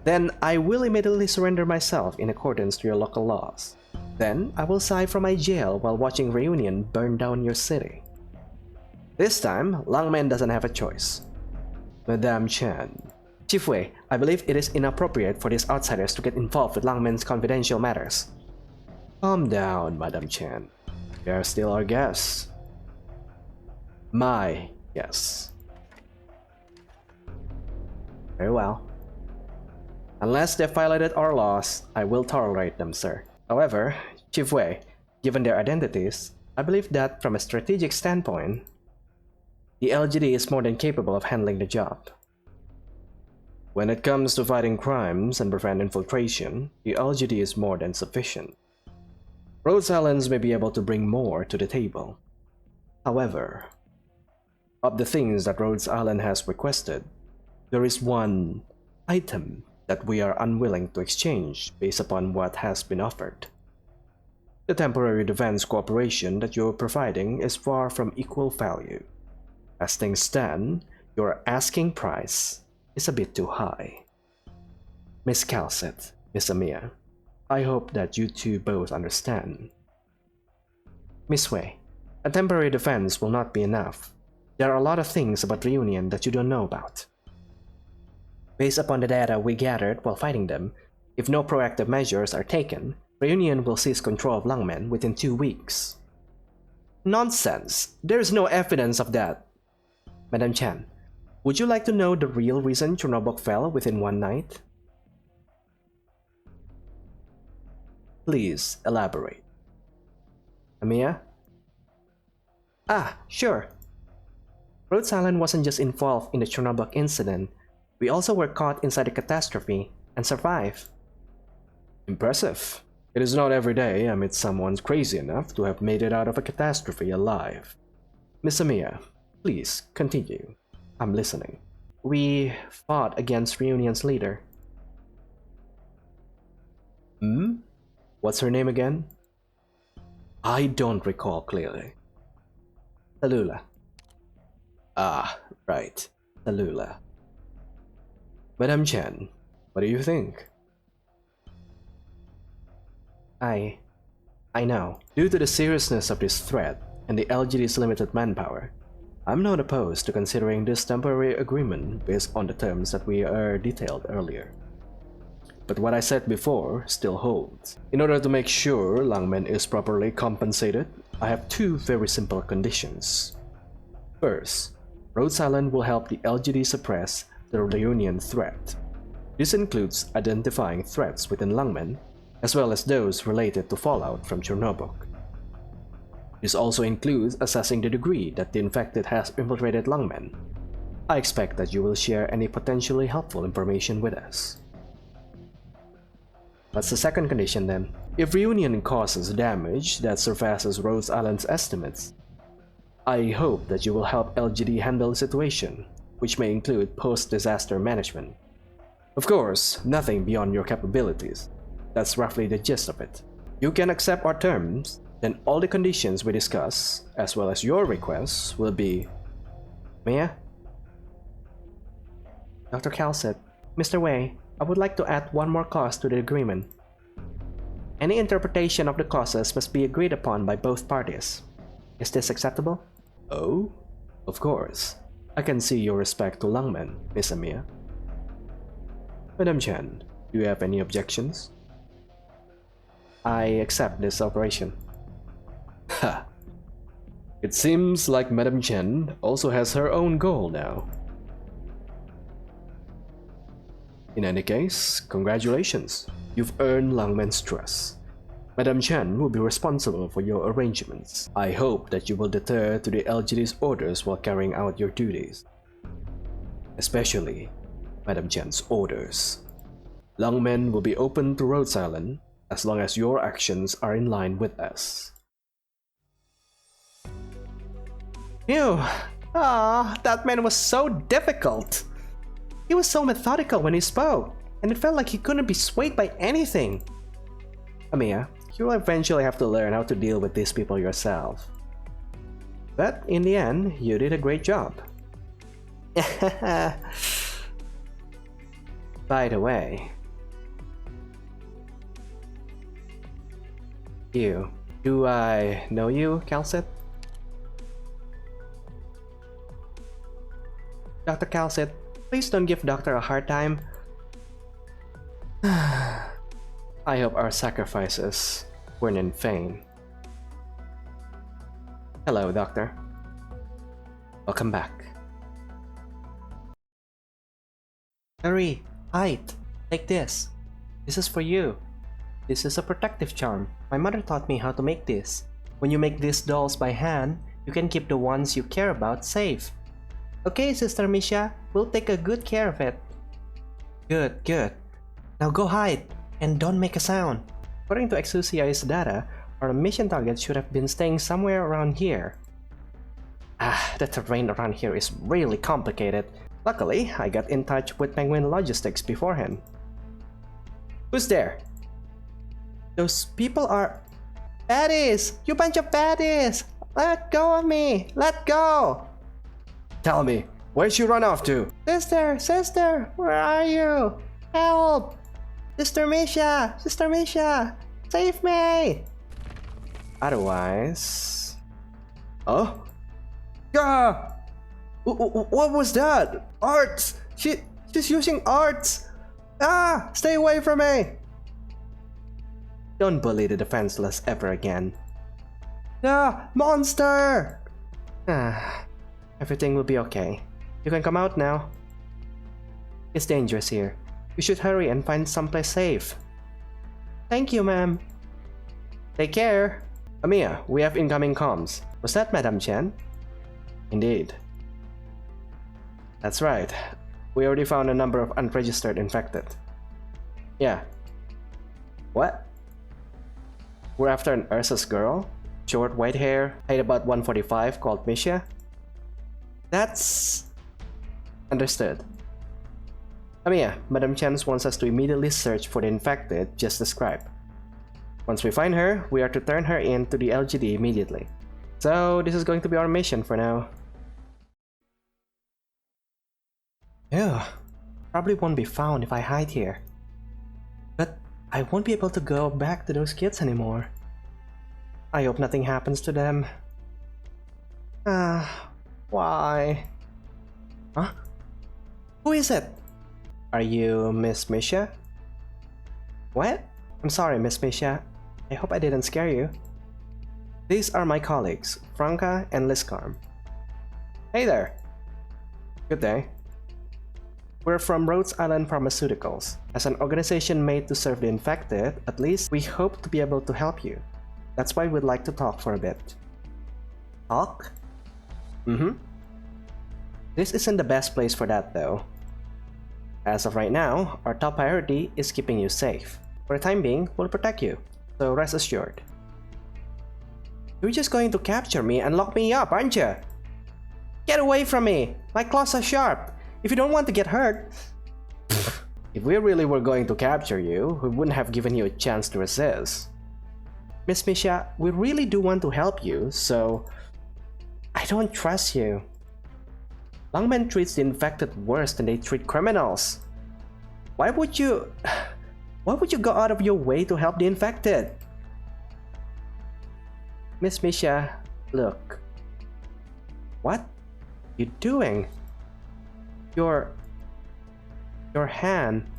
then I will immediately surrender myself in accordance to your local laws. Then I will sigh from my jail while watching Reunion burn down your city. This time, Lungmen doesn't have a choice. Madame Chen. Chief Wei, I believe it is inappropriate for these outsiders to get involved with Lungmen's confidential matters. Calm down, Madame Chen. They are still our guests. My guests. Very well. Unless they violated our laws, I will tolerate them, sir. However, Chief Wei, given their identities, I believe that from a strategic standpoint, the LGD is more than capable of handling the job. When it comes to fighting crimes and prevent infiltration, the LGD is more than sufficient. Rhodes Islands may be able to bring more to the table. However, of the things that Rhodes Island has requested, there is one item that we are unwilling to exchange based upon what has been offered. The temporary defense cooperation that you are providing is far from equal value. As things stand, your asking price is a bit too high. Miss Calcet, Miss Amia, I hope that you two both understand. Miss Wei, a temporary defense will not be enough. There are a lot of things about Reunion that you don't know about. Based upon the data we gathered while fighting them, if no proactive measures are taken, Reunion will seize control of Lungmen within 2 weeks. Nonsense! There is no evidence of that. Madame Chen, would you like to know the real reason Chernobyl fell within 1 night? Please elaborate. Amia? Ah, sure. Rhodes Island wasn't just involved in the Chernobyl incident, we also were caught inside the catastrophe and survived. Impressive. It is not every day I meet someone crazy enough to have made it out of a catastrophe alive. Miss Amia, please continue. I'm listening. We fought against Reunion's leader. What's her name again? I don't recall clearly. Tallulah. Ah, right. Tallulah. Madame Chen, what do you think? I know. Due to the seriousness of this threat and the LGD's limited manpower, I'm not opposed to considering this temporary agreement based on the terms that we detailed earlier. But what I said before still holds. In order to make sure Langmen is properly compensated, I have two very simple conditions. First, Rhodes Island will help the LGD suppress the reunion threat. This includes identifying threats within Langmen, as well as those related to fallout from Chernobyl. This also includes assessing the degree that the infected has infiltrated Langmen. I expect that you will share any potentially helpful information with us. What's the second condition then? If reunion causes damage that surpasses Rhodes Island's estimates, I hope that you will help LGD handle the situation, which may include post-disaster management. Of course, nothing beyond your capabilities. That's roughly the gist of it. You can accept our terms, then all the conditions we discuss, as well as your requests, will be... Mia? Dr. Cal said, Mr. Wei, I would like to add one more clause to the agreement. Any interpretation of the clauses must be agreed upon by both parties. Is this acceptable? Oh? Of course. I can see your respect to Langmen, Miss Amia. Madam Chen, do you have any objections? I accept this operation. Ha! It seems like Madam Chen also has her own goal now. In any case, congratulations. You've earned Langmen's trust. Madam Chen will be responsible for your arrangements. I hope that you will adhere to the LGD's orders while carrying out your duties. Especially Madam Chen's orders. Langmen will be open to Rhodes Island as long as your actions are in line with us. Ew! Ah, that man was so difficult! He was so methodical when he spoke, and it felt like he couldn't be swayed by anything. Amiya, you will eventually have to learn how to deal with these people yourself. But in the end, you did a great job. By the way, do I know you, Calcit? Dr. Calcit, please don't give Doctor a hard time. I hope our sacrifices weren't in vain. Hello, Doctor. Welcome back. Hurry, hide. Take this. This is for you. This is a protective charm. My mother taught me how to make this. When you make these dolls by hand, you can keep the ones you care about safe. Okay, Sister Misha, we'll take a good care of it. Good, good. Now go hide, and don't make a sound. According to XUCI's data, our mission target should have been staying somewhere around here. The terrain around here is really complicated. Luckily, I got in touch with Penguin Logistics beforehand. Who's there? Those people are... Baddies! You bunch of baddies! Let go of me! Let go! Tell me, where'd you run off to? Sister, where are you? Help! Sister Misha! Save me! Otherwise... Oh? Gah! What was that? Arts! She's using arts! Ah! Stay away from me! Don't bully the defenseless ever again. Ah! Monster! Everything will be okay. You can come out now. It's dangerous here. You should hurry and find someplace safe. Thank you, ma'am. Take care. Amiya, we have incoming comms. Was that Madam Chen? Indeed. That's right. We already found a number of unregistered infected. Yeah. What? We're after an Ursus girl? Short white hair, height about 145, called Misha? That's... understood. Amiya, Madam Chen wants us to immediately search for the infected just described. Once we find her, we are to turn her in to the LGD immediately. So this is going to be our mission for now. Yeah, probably won't be found if I hide here. But I won't be able to go back to those kids anymore. I hope nothing happens to them. Why? Huh? Who is it? Are you Miss Misha? What? I'm sorry, Miss Misha. I hope I didn't scare you. These are my colleagues, Franca and Liscarm. Hey there. Good day. We're from Rhodes Island Pharmaceuticals. As an organization made to serve the infected, at least we hope to be able to help you. That's why we'd like to talk for a bit. Talk? This isn't the best place for that though. As of right now, our top priority is keeping you safe. For the time being, we'll protect you, so rest assured. You're just going to capture me and lock me up, aren't you? Get away from me! My claws are sharp! If you don't want to get hurt... If we really were going to capture you, we wouldn't have given you a chance to resist. Miss Misha, we really do want to help you, so... I don't trust you. Lungmen treats the infected worse than they treat criminals. Why would you go out of your way to help the infected? Miss Misha, look. What? You doing? Your hand.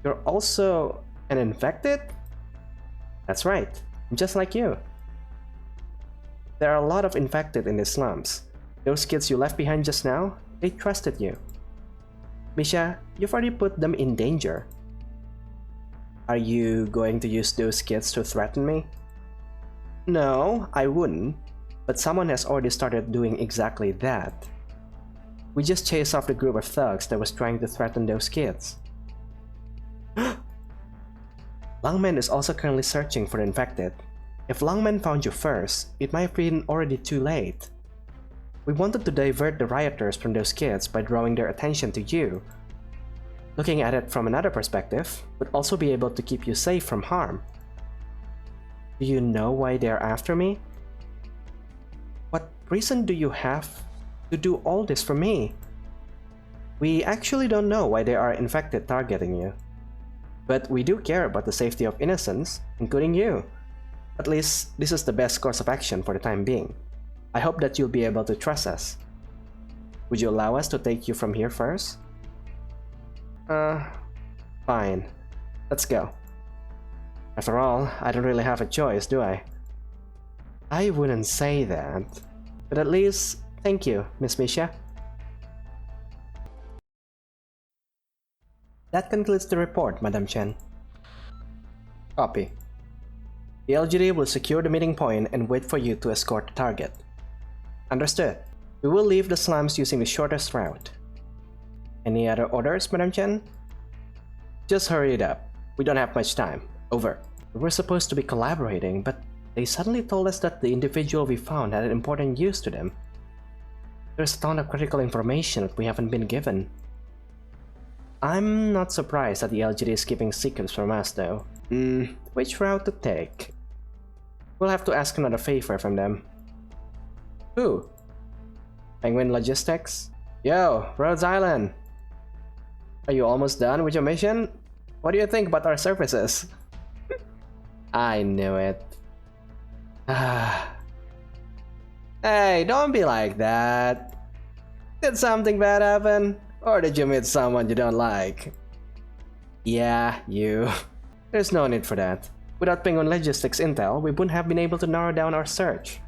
You're also an infected? That's right. I'm just like you. There are a lot of infected in the slums. Those kids you left behind just now, they trusted you. Misha, you've already put them in danger. Are you going to use those kids to threaten me? No, I wouldn't. But someone has already started doing exactly that. We just chased off the group of thugs that was trying to threaten those kids. Lungmen is also currently searching for the infected. If Lungmen found you first, it might have been already too late. We wanted to divert the rioters from those kids by drawing their attention to you. Looking at it from another perspective, would also be able to keep you safe from harm. Do you know why they're after me? What reason do you have to do all this for me? We actually don't know why they are infected targeting you. But we do care about the safety of innocents, including you. At least, this is the best course of action for the time being. I hope that you'll be able to trust us. Would you allow us to take you from here first? Fine. Let's go. After all, I don't really have a choice, do I? I wouldn't say that. But at least, thank you, Miss Misha. That concludes the report, Madam Chen. Copy. The LGD will secure the meeting point and wait for you to escort the target. Understood. We will leave the slums using the shortest route. Any other orders, Madam Chen? Just hurry it up. We don't have much time. Over. We were supposed to be collaborating, but they suddenly told us that the individual we found had an important use to them. There's a ton of critical information that we haven't been given. I'm not surprised that the LGD is keeping secrets from us, though. Which route to take? We'll have to ask another favor from them. Who? Penguin Logistics? Yo, Rhodes Island! Are you almost done with your mission? What do you think about our services? I knew it. Hey, don't be like that. Did something bad happen? Or did you meet someone you don't like? Yeah, you. There's no need for that. Without Penguin Logistics intel, we wouldn't have been able to narrow down our search.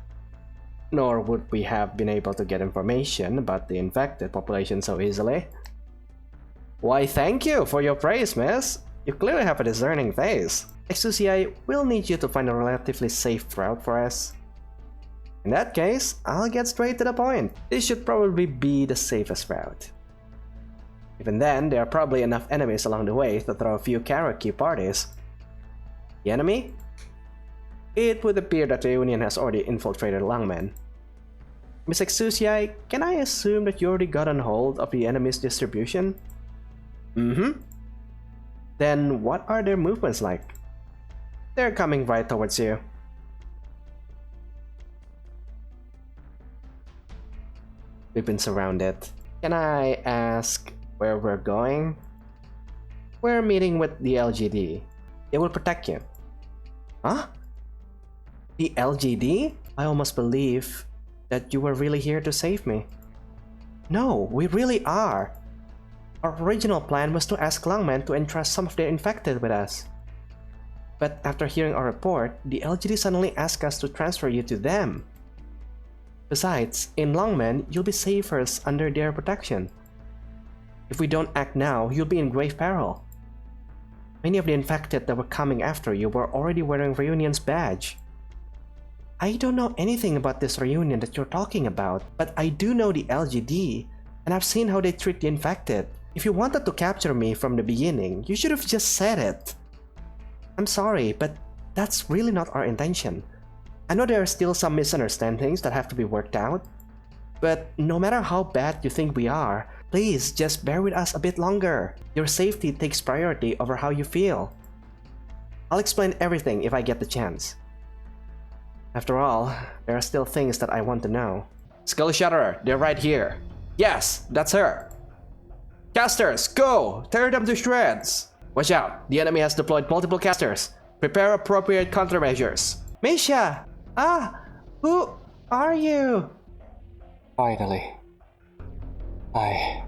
Nor would we have been able to get information about the infected population so easily. Why, thank you for your praise, miss. You clearly have a discerning face. XUCI will need you to find a relatively safe route for us. In that case, I'll get straight to the point. This should probably be the safest route. Even then, there are probably enough enemies along the way to throw a few karaoke parties. The enemy? It would appear that the Union has already infiltrated Lungmen. Miss XUCI, can I assume that you already got on hold of the enemy's distribution? Then what are their movements like? They're coming right towards you. We've been surrounded. Can I ask where we're going? We're meeting with the LGD. They will protect you. Huh? The LGD? I almost believe that you were really here to save me. No, we really are. Our original plan was to ask Lungmen to entrust some of the infected with us. But after hearing our report, the LGD suddenly asked us to transfer you to them. Besides, in Lungmen, you'll be safest under their protection. If we don't act now, you'll be in grave peril. Many of the infected that were coming after you were already wearing Reunion's badge. I don't know anything about this reunion that you're talking about, but I do know the LGD, and I've seen how they treat the infected. If you wanted to capture me from the beginning, you should have just said it. I'm sorry, but that's really not our intention. I know there are still some misunderstandings that have to be worked out, but no matter how bad you think we are, please just bear with us a bit longer. Your safety takes priority over how you feel. I'll explain everything if I get the chance. After all, there are still things that I want to know. Skull Shatterer, they're right here. Yes, that's her. Casters, go! Tear them to shreds! Watch out, the enemy has deployed multiple casters. Prepare appropriate countermeasures. Misha! Ah! Who are you? Finally. I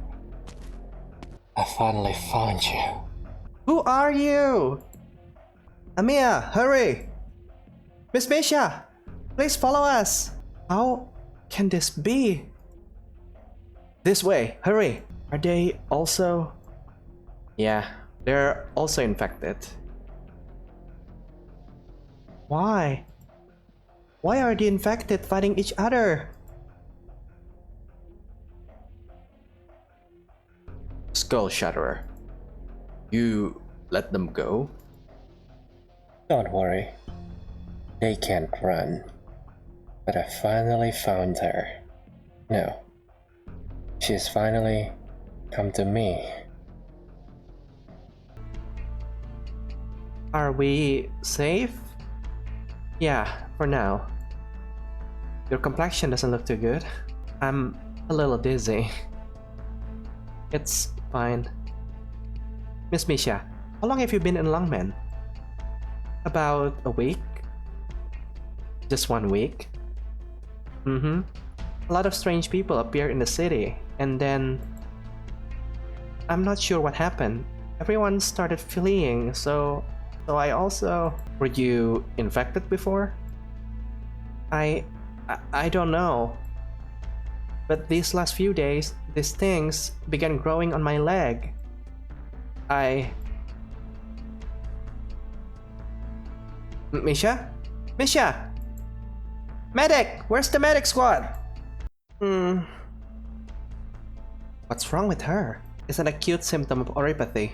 finally found you. Who are you? Amiya, hurry! Miss Misha! Please follow us! How can this be? This way, hurry! Are they also... Yeah, they're also infected. Why? Why are the infected fighting each other? Skull Shatterer, you let them go? Don't worry. They can't run. But I finally found her. No. She's finally come to me. Are we safe? Yeah, for now. Your complexion doesn't look too good. I'm a little dizzy. It's fine. Miss Misha, how long have you been in Lungmen? About a week? Just 1 week? A lot of strange people appear in the city, and then... I'm not sure what happened. Everyone started fleeing, so I also... Were you infected before? I don't know. But these last few days, these things began growing on my leg. Misha? Misha! Medic! Where's the medic squad? What's wrong with her? It's an acute symptom of oropathy.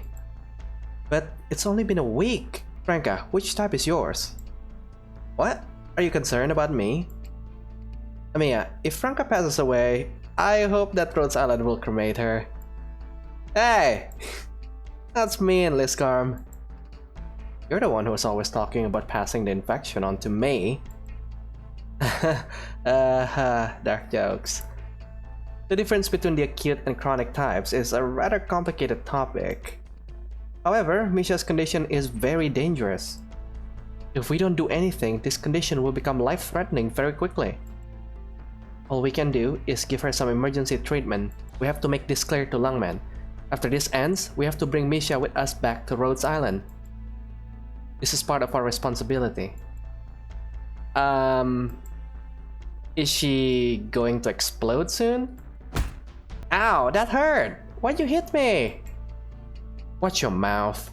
But it's only been a week. Franca, which type is yours? What? Are you concerned about me? Amiya, if Franca passes away, I hope that Rhodes Island will cremate her. Hey! That's me and Liscarm. You're the one who's always talking about passing the infection on to me. Dark jokes. The difference between the acute and chronic types is a rather complicated topic. However, Misha's condition is very dangerous. If we don't do anything, this condition will become life-threatening very quickly. All we can do is give her some emergency treatment. We have to make this clear to Lungmen. After this ends, we have to bring Misha with us back to Rhodes Island. This is part of our responsibility. Is she going to explode soon? Ow, that hurt! Why'd you hit me? Watch your mouth.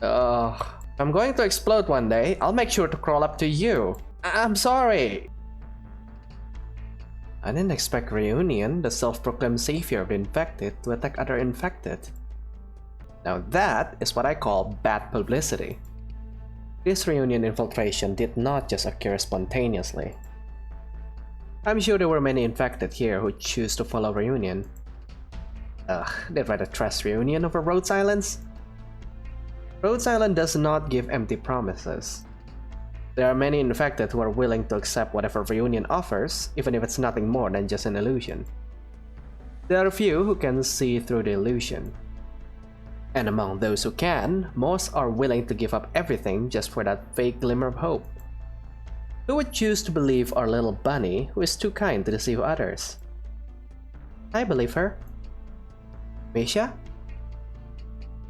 Ugh. If I'm going to explode one day, I'll make sure to crawl up to you. I'm sorry. I didn't expect Reunion, the self-proclaimed savior of the infected, to attack other infected. Now that is what I call bad publicity. This Reunion infiltration did not just occur spontaneously. I'm sure there were many infected here who choose to follow Reunion. They'd rather trust Reunion over Rhodes Islands. Rhodes Island does not give empty promises. There are many infected who are willing to accept whatever Reunion offers, even if it's nothing more than just an illusion. There are few who can see through the illusion. And among those who can, most are willing to give up everything just for that fake glimmer of hope. Who would choose to believe our little bunny who is too kind to deceive others? I believe her. Misha?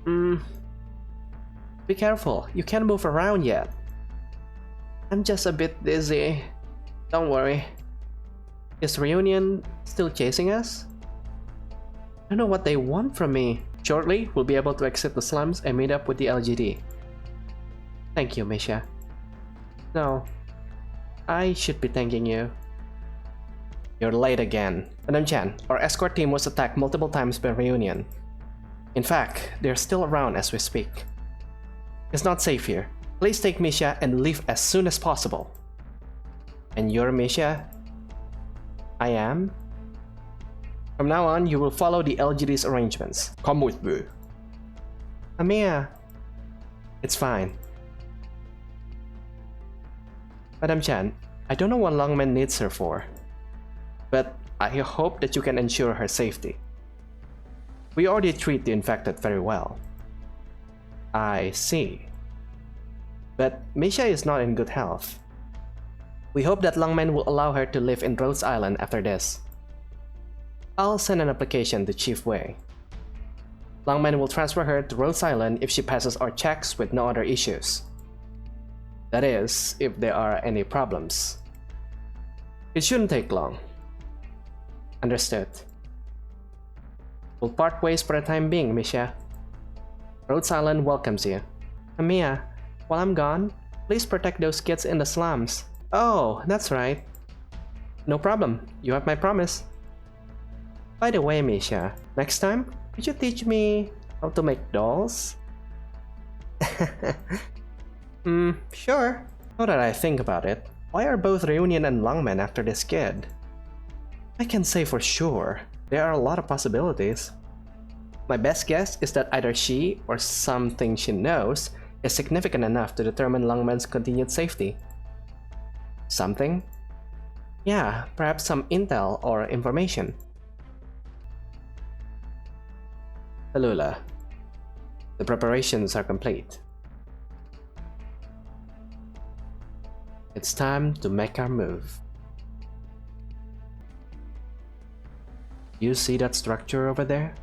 Be careful, you can't move around yet. I'm just a bit dizzy. Don't worry. Is Reunion still chasing us? I don't know what they want from me. Shortly, we'll be able to exit the slums and meet up with the LGD. Thank you, Misha. No, I should be thanking you. You're late again. Madam-chan, our escort team was attacked multiple times by Reunion. In fact, they're still around as we speak. It's not safe here. Please take Misha and leave as soon as possible. And you're Misha? I am? From now on, you will follow the LGD's arrangements. Come with me. Amiya. It's fine. Madam-chan, I don't know what Longman needs her for, but I hope that you can ensure her safety. We already treat the infected very well. I see. But Misha is not in good health. We hope that Longman will allow her to live in Rhodes Island after this. I'll send an application to Chief Wei. Longman will transfer her to Rhodes Island if she passes our checks with no other issues. That is, if there are any problems. It shouldn't take long. Understood. We'll part ways for the time being, Misha. Rhodes Island welcomes you. Amiya, while I'm gone, please protect those kids in the slums. Oh, that's right. No problem, you have my promise. By the way, Misha, next time, could you teach me how to make dolls? Sure. Now that I think about it, why are both Reunion and Longman after this kid? I can say for sure, there are a lot of possibilities. My best guess is that either she or something she knows is significant enough to determine Longman's continued safety. Something? Yeah, perhaps some intel or information. Alula, the preparations are complete. It's time to make our move. You see that structure over there?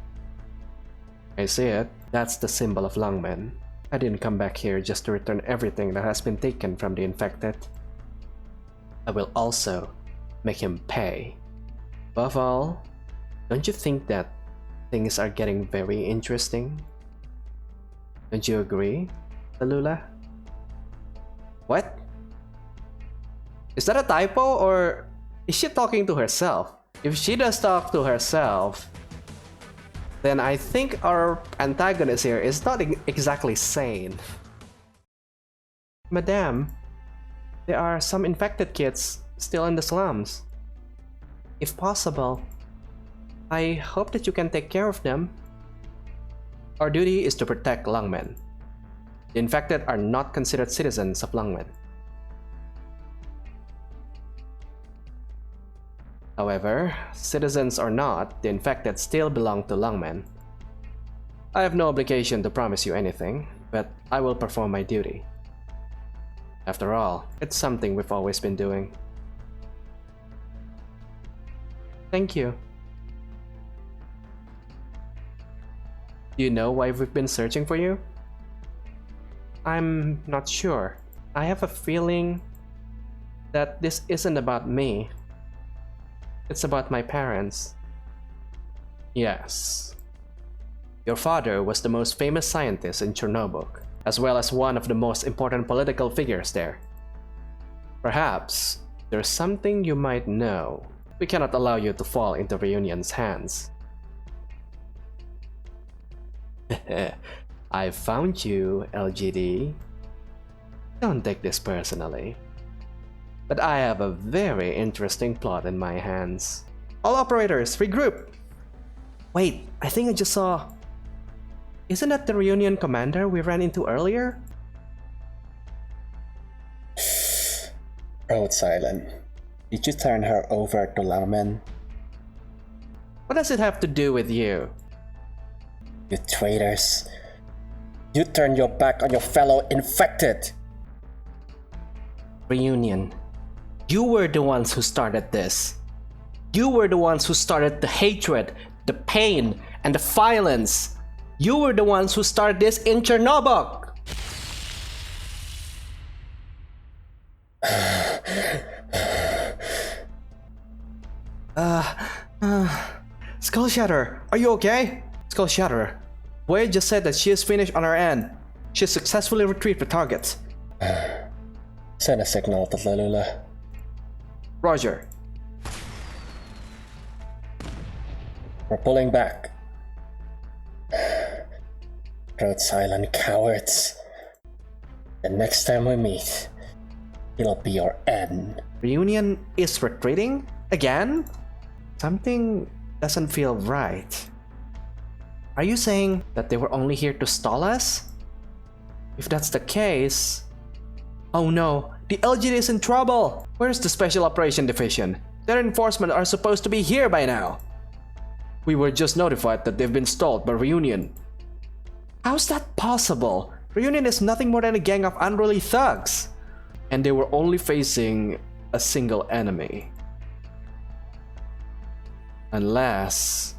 I see it. That's the symbol of Longman. I didn't come back here just to return everything that has been taken from the infected. I will also make him pay. Above all, don't you think that things are getting very interesting? Don't you agree, Alula? What? Is that a typo, or is she talking to herself? If she does talk to herself, then I think our antagonist here is not exactly sane. Madame, there are some infected kids still in the slums. If possible, I hope that you can take care of them. Our duty is to protect Longmen. The infected are not considered citizens of Longmen. However, citizens or not, the infected still belong to Longmen. I have no obligation to promise you anything, but I will perform my duty. After all, it's something we've always been doing. Thank you. Do you know why we've been searching for you? I'm not sure. I have a feeling that this isn't about me. It's about my parents. Yes. Your father was the most famous scientist in Chernobyl, as well as one of the most important political figures there. Perhaps there's something you might know. We cannot allow you to fall into Reunion's hands. I found you, LGD. Don't take this personally. But I have a very interesting plot in my hands. All operators, regroup! Wait, I think I just saw... Isn't that the Reunion commander we ran into earlier? Rhodes Island. Did you turn her over to Longman? What does it have to do with you? You traitors. You turned your back on your fellow infected. Reunion, You were the ones who started this. You were the ones who started the hatred, the pain, and the violence. You were the ones who started this in Chernobyl. Skull Shatter, are you okay? Skull Shatter, Wade just said that she is finished on our end. She has successfully retrieved the target. Send a signal to Lalula. Roger. We're pulling back. Rhode Island cowards. The next time we meet, it'll be your end. Reunion is retreating? Again? Something doesn't feel right. Are you saying that they were only here to stall us? If that's the case... Oh no, the LGD is in trouble! Where's the Special Operation Division? Their reinforcements are supposed to be here by now. We were just notified that they've been stalled by Reunion. How's that possible? Reunion is nothing more than a gang of unruly thugs. And they were only facing a single enemy. Unless...